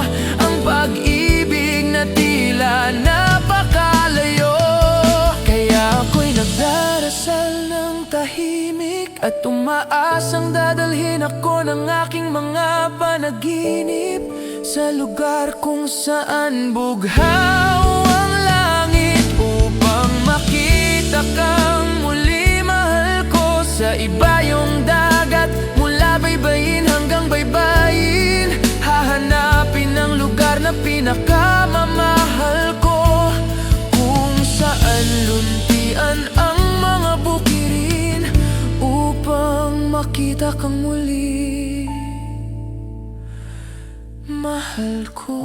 umaasang dadalhin ako ng aking mga panaginip sa lugar kung saan bughaw ang langit, upang makita kang muli. Mahal ko, sa iba yung dagat, mula baybayin hanggang baybayin. Hahanapin ang lugar na pinakamamahal ko, kung saan luntian ang mga bukirin, upang makita kang muli. Mahal ko.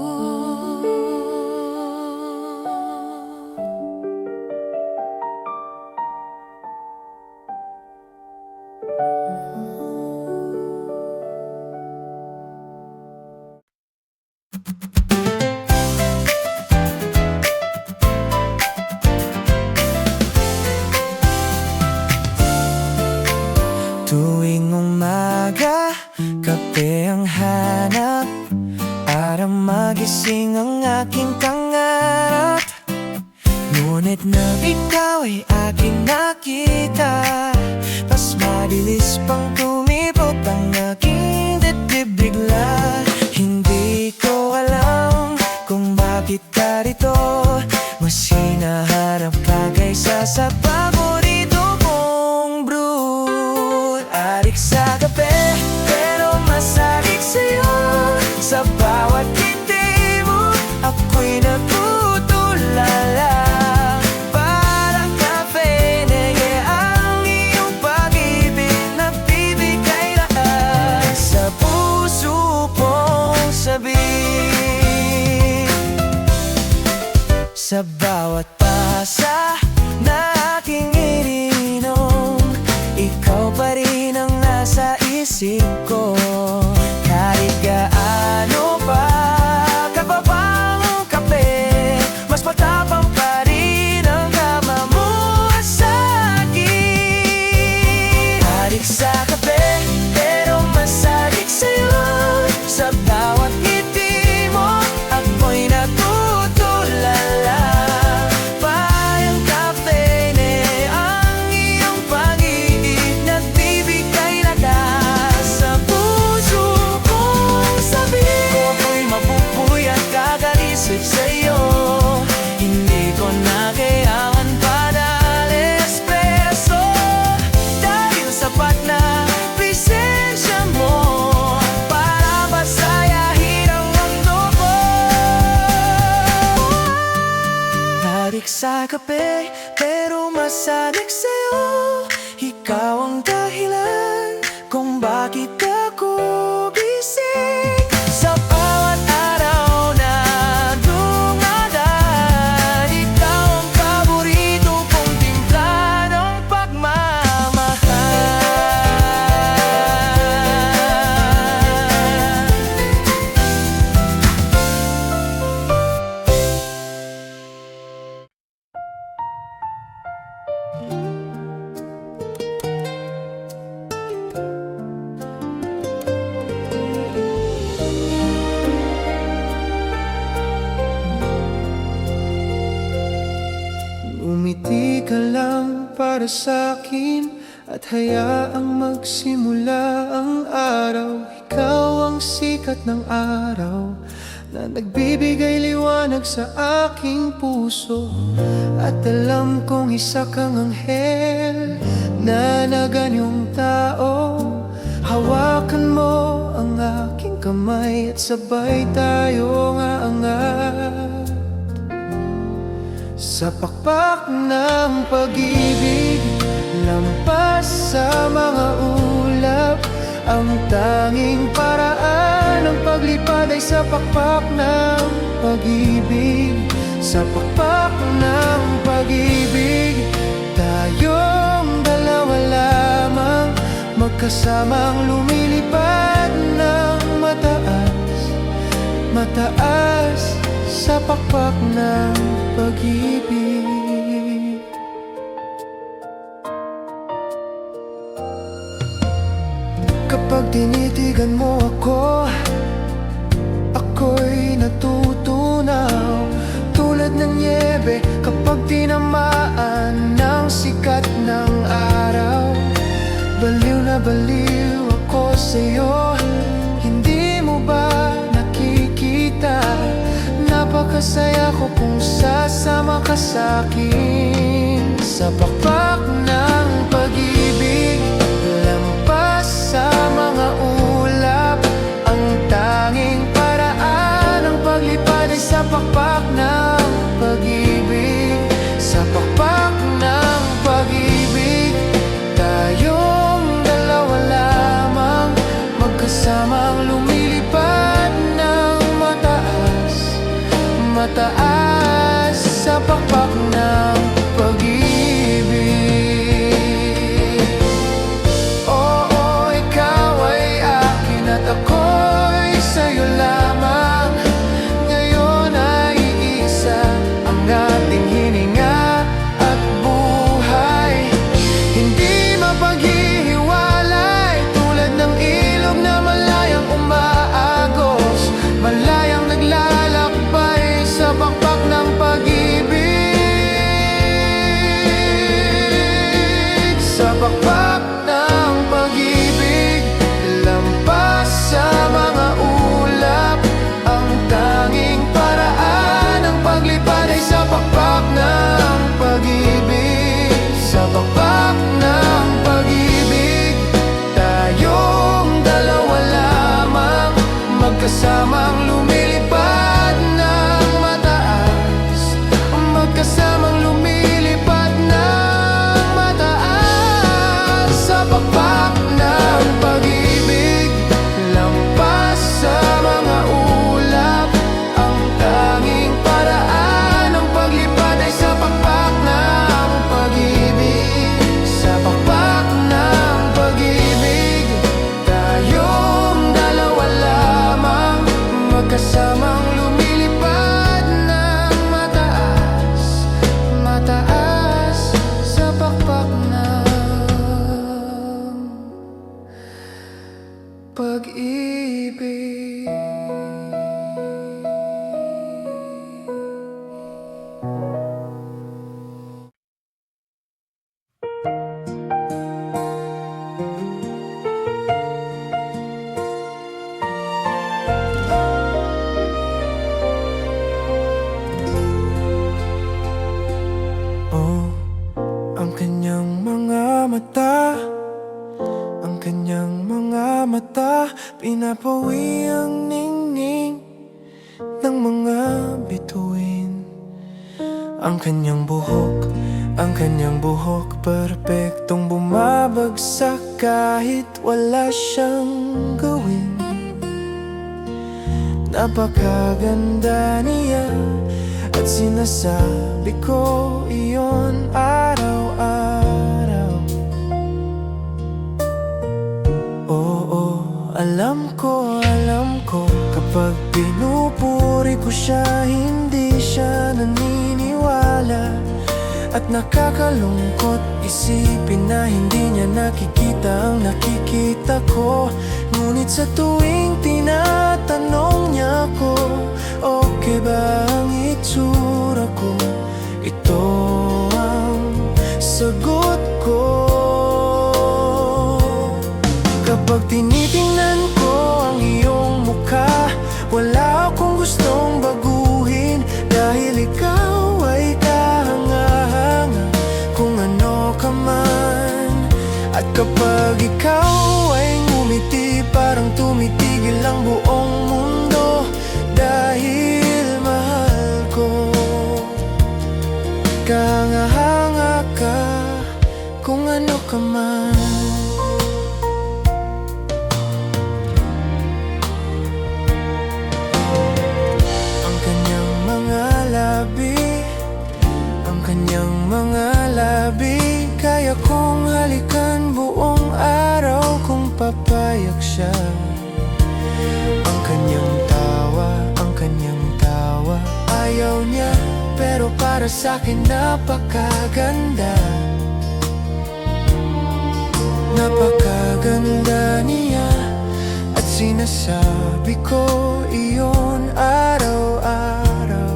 Tuwing umaga, kape ang hanap para magising ang aking pangarap. Ngunit nang ikaw ay aking nakita, mas mabilis pang tumibok ang aking dibdib bigla. Hindi ko alam kung bakit ka rito, mas hinaharap ka kaysa sa paborito kong brew. Adik sa kape, pero masadik sa'yo. Sa bawat ngiti mo, ako'y natutulala. Parang kafene, ang iyong pag-ibig nagbibigay lahat sa puso kong sabik. Sa bawat pasa na aking ininom, ikaw pa rin ang nasa isip ko. Kahit gaano pa kababang ang kape, mas matapang pa rin ang kama mo sa akin. Adik sa kape, pero masadik sa'yo. Sa bawat ngiti mo, ako'y natutulala. Parang kafene, ang iyong pag-ibig nagbibigay lakas sa puso kong sabik. Kung ako'y mabubuhay at kakarisip sa'yo, hindi ko na kailangan pa ng espresso, dahil sapat na presensya mo para masayahin ang mundo ko. Adik sa kape, pero masadik sa'yo. Ikaw ang dahilan kung bakit ako gising. Sa bawat araw na dumadaan, ikaw ang paborito kong timpla ng pagmamahal. Umiti ka lang para sa'kin at hayaang magsimula ang araw. Ikaw ang sikat ng araw na nagbibigay liwanag sa aking puso. At alam kong isa kang anghel na naganyong tao. Hawakan mo ang aking kamay at sabay tayong aangat sa pakpak ng pag-ibig. Lampas sa mga ulap, ang tanging paraan ng paglipad ay sa pakpak ng pag-ibig. Sa pakpak ng pag-ibig, tayong dalawa lamang, magkasamang lumilipad ng mataas, mataas sa pakpak ng pag-ibig. Kapag tinitigan mo ako, ako'y natutunaw tulad ng nyebe kapag tinamaan ng sikat ng araw. Baliw na baliw masaya ko kung sasama ka sa'kin sa pakpak ng pag-ibig. Lampas sa mga ulap, ang tanging paraan ng paglipad ay sa pakpak ng pag-ibig. Sa pakpak ng pag-ibig, tayong dalawa lamang, magkasamang lumilipad ng mataas, mataas sa pakpak ng pag-ibig. Oo, ikaw ay akin at ako'y sa'yo lamang. Ngayon ay iisa ang ating hininga at buhay. Hindi mapaghihiwalay, tulad ng ilog na malayang umaagos, malayang naglalakbay sa pakpak ng pag-ibig. Sa pakpak ng pag-ibig, lampas sa mga ulap, ang tanging paraan ng paglipad ay sa pakpak ng pag-ibig. Sa pakpak ng pag-ibig, tayong dalawa lamang, magkasamang lumilipad ng mataas, magkasamang lumilipad ng mataas. Sa pakpak ng pag-ibig, lampas sa mga ulap, ang tanging paraan ng paglipad ay sa pakpak ng pag-ibig. Sa pakpak ng pag-ibig, tayong dalawa lamang, magkasamang lumilipad ng mataas, mataas sa pakpak ng pag-ibig. Oh, ang kanyang mga mata, ang kanyang mga mata, pinapawi ang ningning ng mga bituin. Ang kanyang buhok, ang kanyang buhok, perpektong bumabagsak kahit wala siyang gawin. Napakaganda niya at sinasabi ko iyon araw-araw. Oo, alam ko, kapag pinupuri ko siya, hindi siya naniniwala. At nakakalungkot isipin na hindi niya nakikita ang nakikita ko. Ngunit sa tuwing tinatanong niya ako, okay ba ang itsura ko, ito ang sagot ko. Kapag tinitingnan ko ang iyong mukha, wala akong gustong baguhin, dahil ikaw ay kahanga-hanga kung ano ka man. At kapag ikaw ay ngumiti, parang tumitigil ang buong mundo, dahil mahal ko. Kahanga-hanga ka kung ano ka man. Ang kanyang mga labi, ang kanyang mga labi, kaya kong halikan buong araw kung papayag siya. Ang kanyang tawa, ang kanyang tawa, ayaw niya, pero para sa'kin napakaganda. Napakaganda niya at sinasabi ko iyon araw-araw.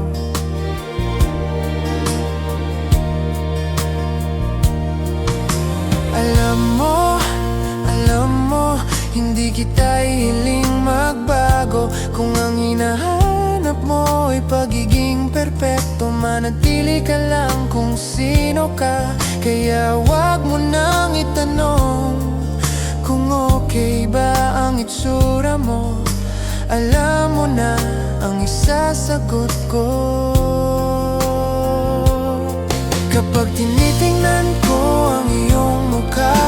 Alam mo, hindi kita hiling magbago. Kung ang hinahanap hinahanap mo ay pagiging perpekto. Manatili ka lang kung sino ka. Kaya wag mo nang itanong kung okay ba ang itsura mo. Alam mo na ang isasagot ko. Kapag tinitingnan ko ang iyong mukha,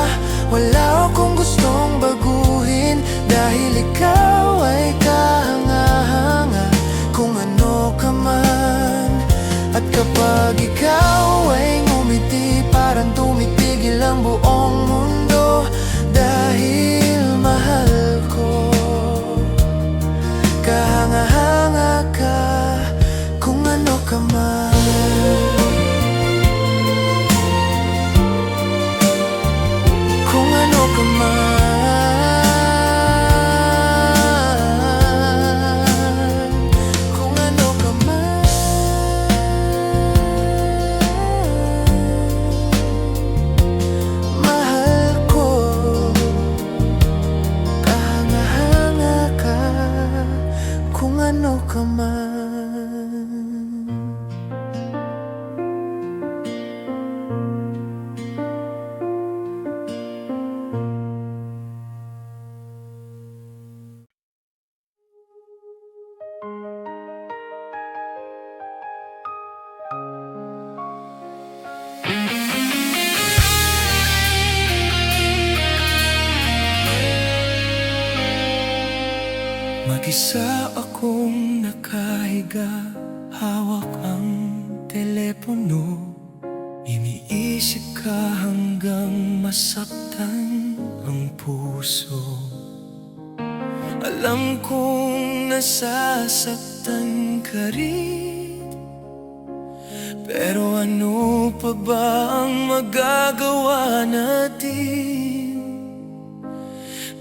wala akong gustong baguhin. Dahil ikaw ay kahanga-hanga kung ano ka man. At kapag ikaw ay ngumiti, parang tumitigil ang buong mundo. Dahil mahal ko, kahanga-hanga ka kung ano ka man. Kung ano ka man, kung ano ka man. Mahal ko, kahanga-hanga ka kung ano ka man. Mag-isa akong nakahiga, hawak ang telepono. Iniisip ka hanggang masaktan ang puso. Alam kong nasasaktan ka rin, pero ano pa ba ang magagawa natin?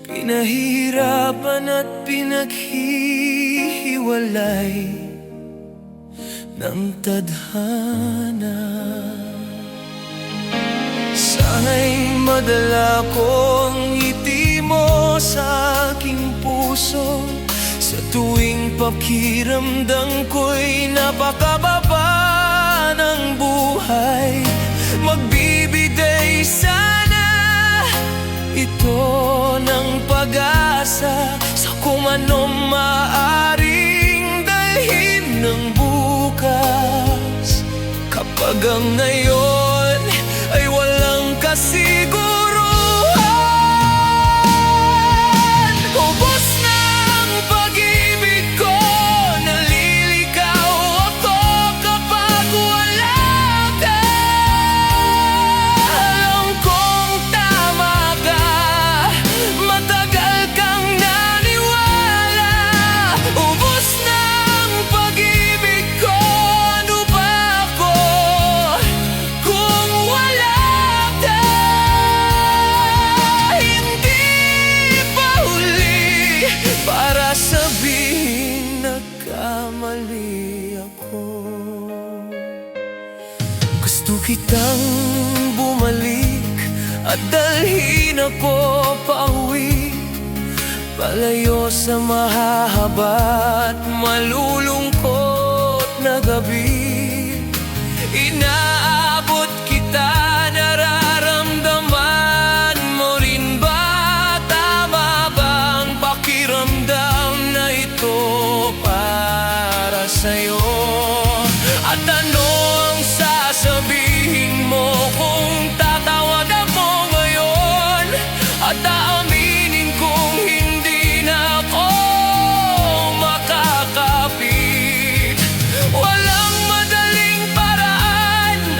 Pinahihirapan at pinaghihiwalay ng tadhana. Sana'y madala ko ang ngiti mo sa aking puso. Sa tuwing pakiramdam ko'y napakababa ng buhay, magbibigay sana ito ng pag-asa sa kung anong maaring dalhin ng bukas. Kapag ang ngayon ay walang kasiguruhan, ubos na ang pag-ibig ko, naliligaw ako kapag wala ka. Alam kong tama ka, matagal kang naniwala. Ubos na ang pag-ibig ko, ano ba ako kung wala ka? Hindi pa huli para sabihin nagkamali ako. Gusto kitang bumalik at dalhin ako pauwi, palayo sa mahahaba at malulungkot na gabi. Inaabot kita, nararamdaman mo rin ba? Tama bang pakiramdam na ito para sa'yo? At ano ang sasabihin mo kung tatawag ako ngayon at aaminin kong hindi na ako makakapit? Walang madaling paraan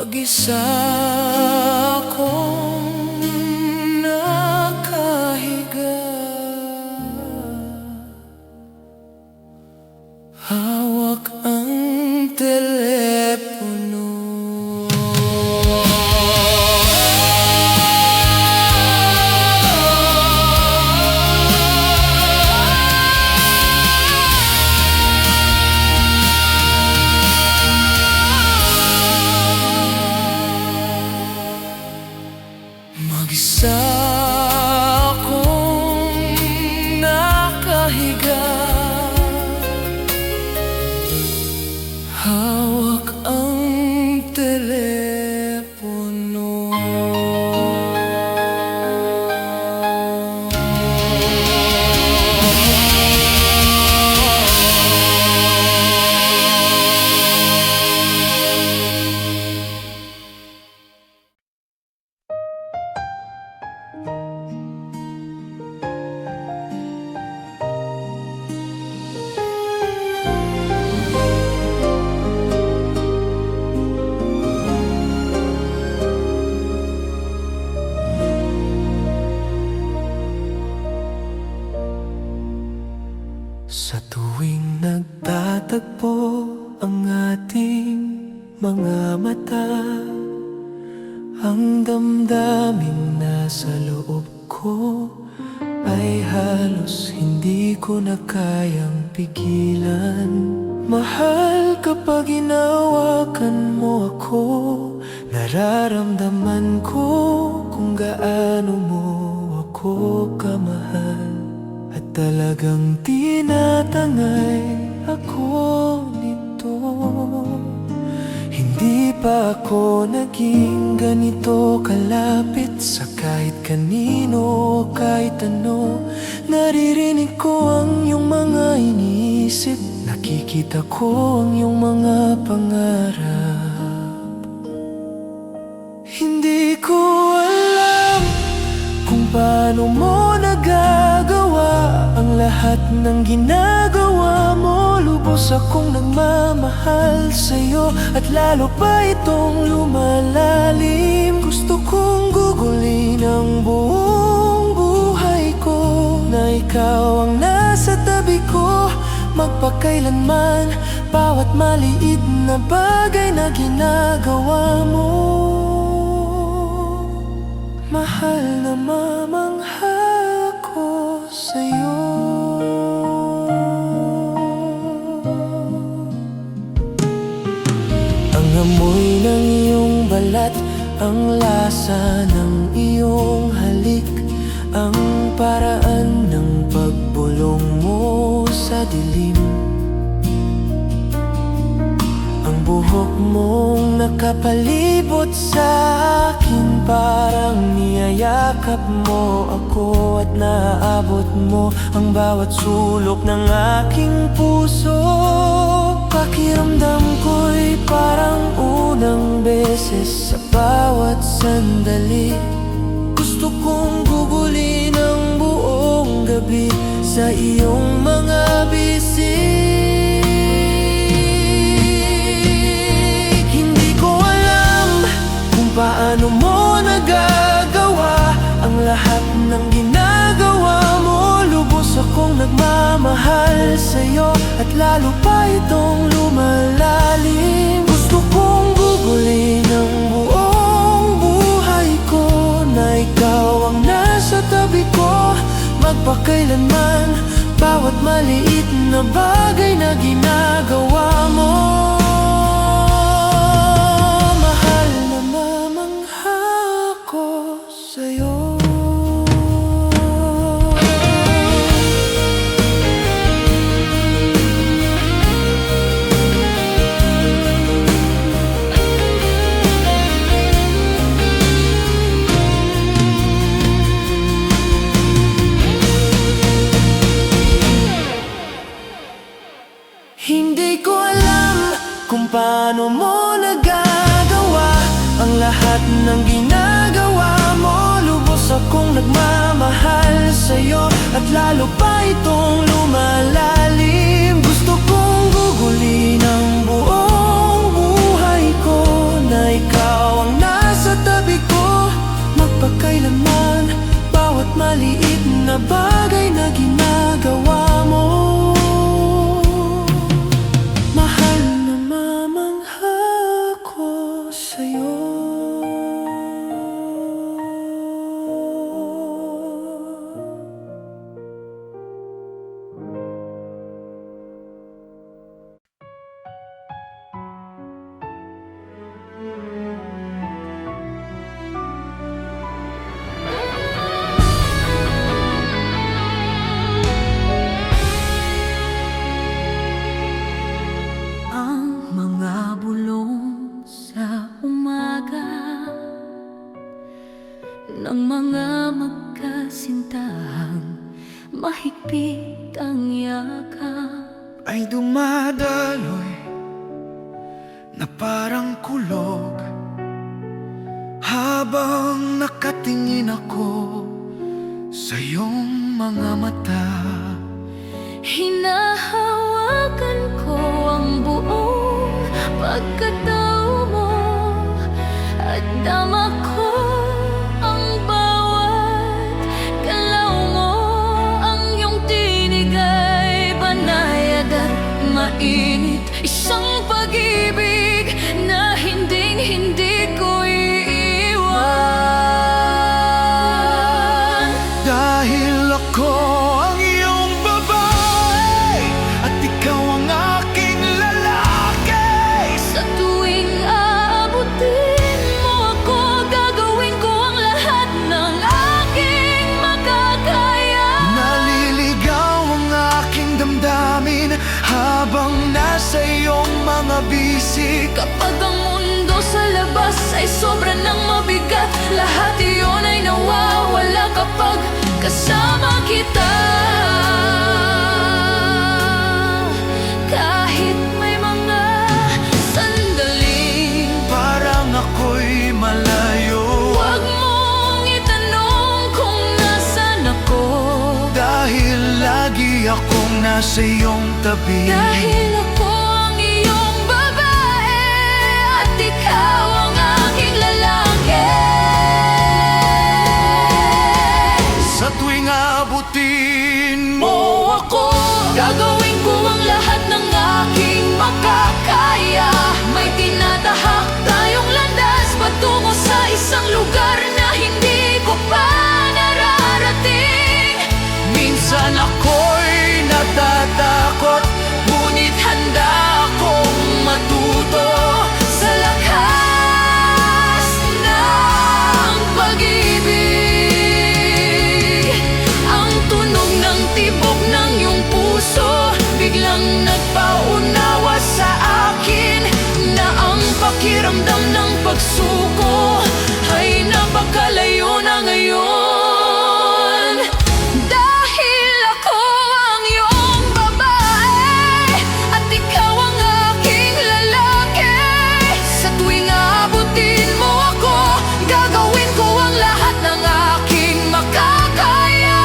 Mag-isa akong nakahiga, hawak ang telepono. Mag-isa akong nakahiga, hawak ang telepono. Sa tuwing nagtatagpo ang ating mga mata, ang damdaming nasa loob ko ay halos hindi ko na kayang pigilan. Mahal, kapag hinawakan mo ako, nararamdaman ko kung gaano mo ako kamahal. At talagang tinatangay ako nito. Hindi pa ako naging ganito kalapit sa kahit kanino o kahit ano. Naririnig ko ang iyong mga iniisip, nakikita ko ang iyong mga pangarap. Hindi ko alam kung paano mo nagagawa ang lahat ng ginagawa mo. Lubos akong nagmamahal sa'yo at lalo pa itong lumalalim. Gusto kong gugulin ang buong buhay ko, na ikaw ang nasa tabi ko magpakailanman. Bawat maliit na bagay na ginagawa mo, mahal na mamangha ako sa'yo. Ang amoy ng iyong balat, ang lasa ng iyong halik, ang paraan ng pagbulong mo sa dilim, ang buhok mong nakapalibot sa akin, parang niyayakap mo ako at naaabot mo ang bawat sulok ng aking puso. Pakiramdam ko'y parang unang beses sa bawat sandali. Gusto kong gugulin ang buong gabi sa iyong mga bisig. Hindi ko alam kung paano mo nagagawa ang lahat ng ginagawa mo. Lubos akong nagmamahal sa'yo at lalo pa itong lumalalim. Gusto kong gugulin ang buong buhay ko, na ikaw ang nasa tabi ko magpakailanman. Bawat maliit na bagay na ginagawa mo, mahal na mamangha ako sa'yo. Hindi ko alam kung paano mo nagagawa ang lahat ng ginagawa mo. Lubos akong nagmamahal sa'yo at lalo pa itong lumalalim. Gusto kong gugulin ang buong buhay ko, na ikaw Ang mga bulong sa umaga ng mga magkasintahang mahigpit ang yakap ay dumadaloy na parang kulog habang nakatingin ako sa iyong mga mata. Hinahawakan ko ang buong pagkatao mo at dama ko ang bawat galaw mo. Ang iyong tinig ay banayad at mainit, isang pag-ibig na hinding-hindi ko iiwan. Dahil ako ang iyong babae at ikaw ang aking lalaki. Sa tuwing aabutin mo ako, gagawin ko ang lahat ng aking makakaya. Naliligaw ang aking damdamin habang nasa iyong mga bisig. Kapag ang mundo sa labas ay sobra ng mabigat, lahat iyon ay nawawala kapag kasama kita. Kahit may mga sandaling Parang ako'y malayo, huwag mong itanong kung nasan ako. dahil lagi akong nasa iyong tabi. Dahil ako ang iyong babae at ikaw ang aking lalaki. Sa tuwing abutin mo ako, Gagawin ko ang lahat ng aking makakaya. May tinatahak tayong landas patungo sa isang lugar na hindi ko pa nararating. minsan ako'y natatakot, ngunit handa akong matuto Sa lakas ng pag-ibig, ang tunog ng tibok ng iyong puso biglang nagpaunawa sa akin na ang pakiramdam ng pagsuko ay napakalayo na ngayon. Dahil ako ang iyong babae at ikaw ang aking lalaki. Sa tuwing aabutin mo ako, gagawin ko ang lahat ng aking makakaya.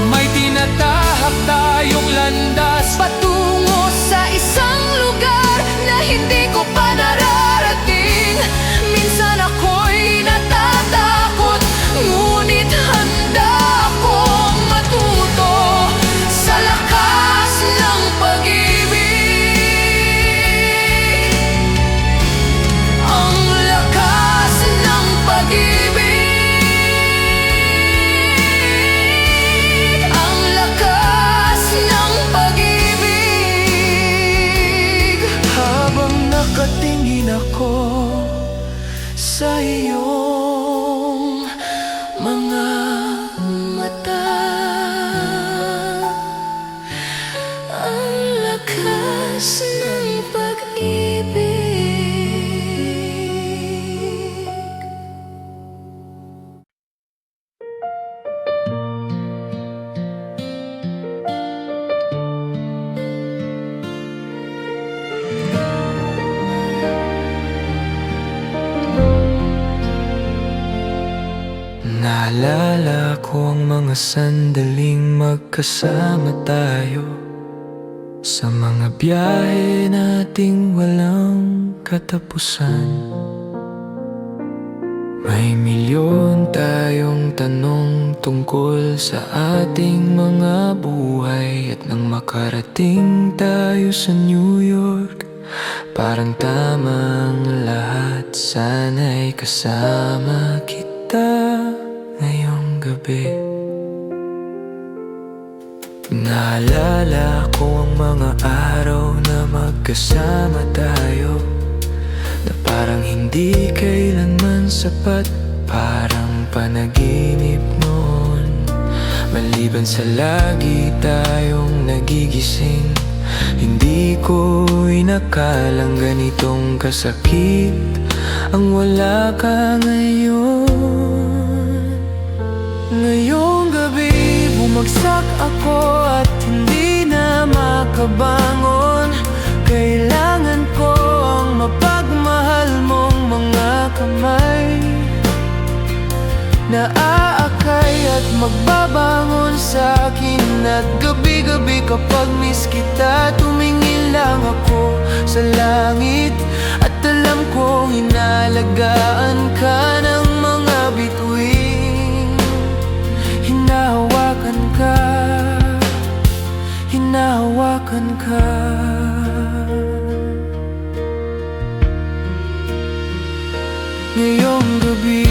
may tinatahak tayong landas Patungo sa isang lugar na hindi ko pa nararating. Minsan ako'y natatakot, ngunit handa akong matuto sa lakas ng pag-ibig. Ang lakas ng pag-ibig. Ang lakas ng pag-ibig. habang nakatingin ako sa iyong Mga mata, ang lakas ng pag-ibig. Naalala ko ang mga sandaling magkasama tayo sa mga biyahe nating walang katapusan. May milyon tayong tanong tungkol sa ating mga buhay. At nang makarating tayo sa New York, parang tamang lahat. Sana'y kasama kita ngayong gabi. Naalala ko ang mga araw na magkasama tayo na parang hindi kailanman sapat, parang panaginip noon. Maliban sa lagi tayong nagigising, hindi ko inakalang ganitong kasakit ang wala ka ngayon. Ngayong gabi bumagsak ako at hindi na makabangon. Kailangan ko ang mapagmahal mong mga kamay na aakay at magbabangon sa akin. At gabi-gabi kapag miss kita, tumingin lang ako sa langit. At alam kong inalagaan ka ng mga bituin. Hinahawakan ka, hinahawakan ka. Ngayong gabi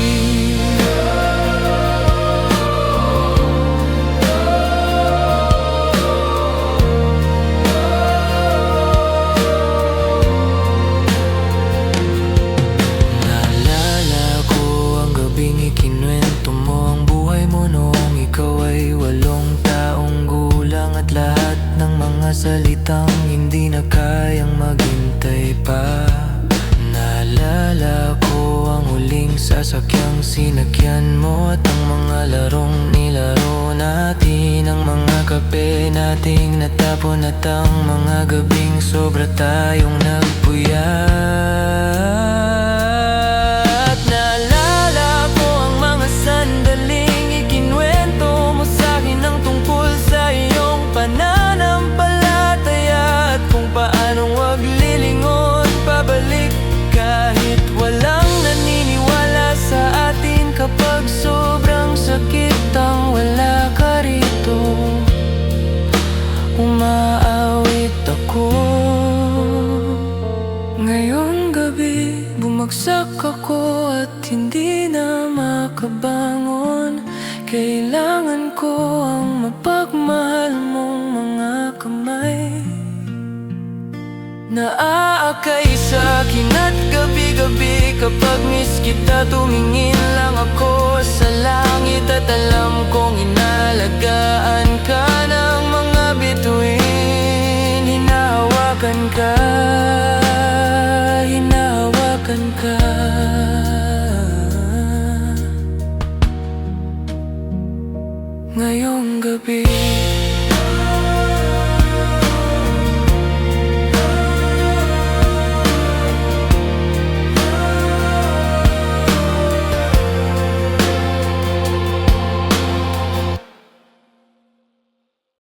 ikinuwento mo ang buhay mo noong ikaw ay 8 taong gulang. At lahat ng mga salitang hindi na kayang maghintay pa. Naalala ko ang huling sasakyang sinakyan mo, at ang mga larong nilaro natin, ang mga kape nating natapon, at ang mga gabing sobra tayong nagpuyat. Sandaling ikinuwento mo sa'kin ang tungkol sa iyong pananampalataya, at kung paanong wag lilingon pabalik kahit walang naniniwala sa atin. Kapag sobrang sakit ang wala ka rito, umaawit ako. Ngayong gabi bumagsak ako at hindi na makabangon. Kailangan ko ang mapagmahal mong mga kamay na aakay sa akin. At gabi-gabi kapag miss kita, tumingin lang ako sa langit. At alam kong inalagaan ka ng mga bituin. Hinahawakan ka, hinahawakan ka. Ngayong gabi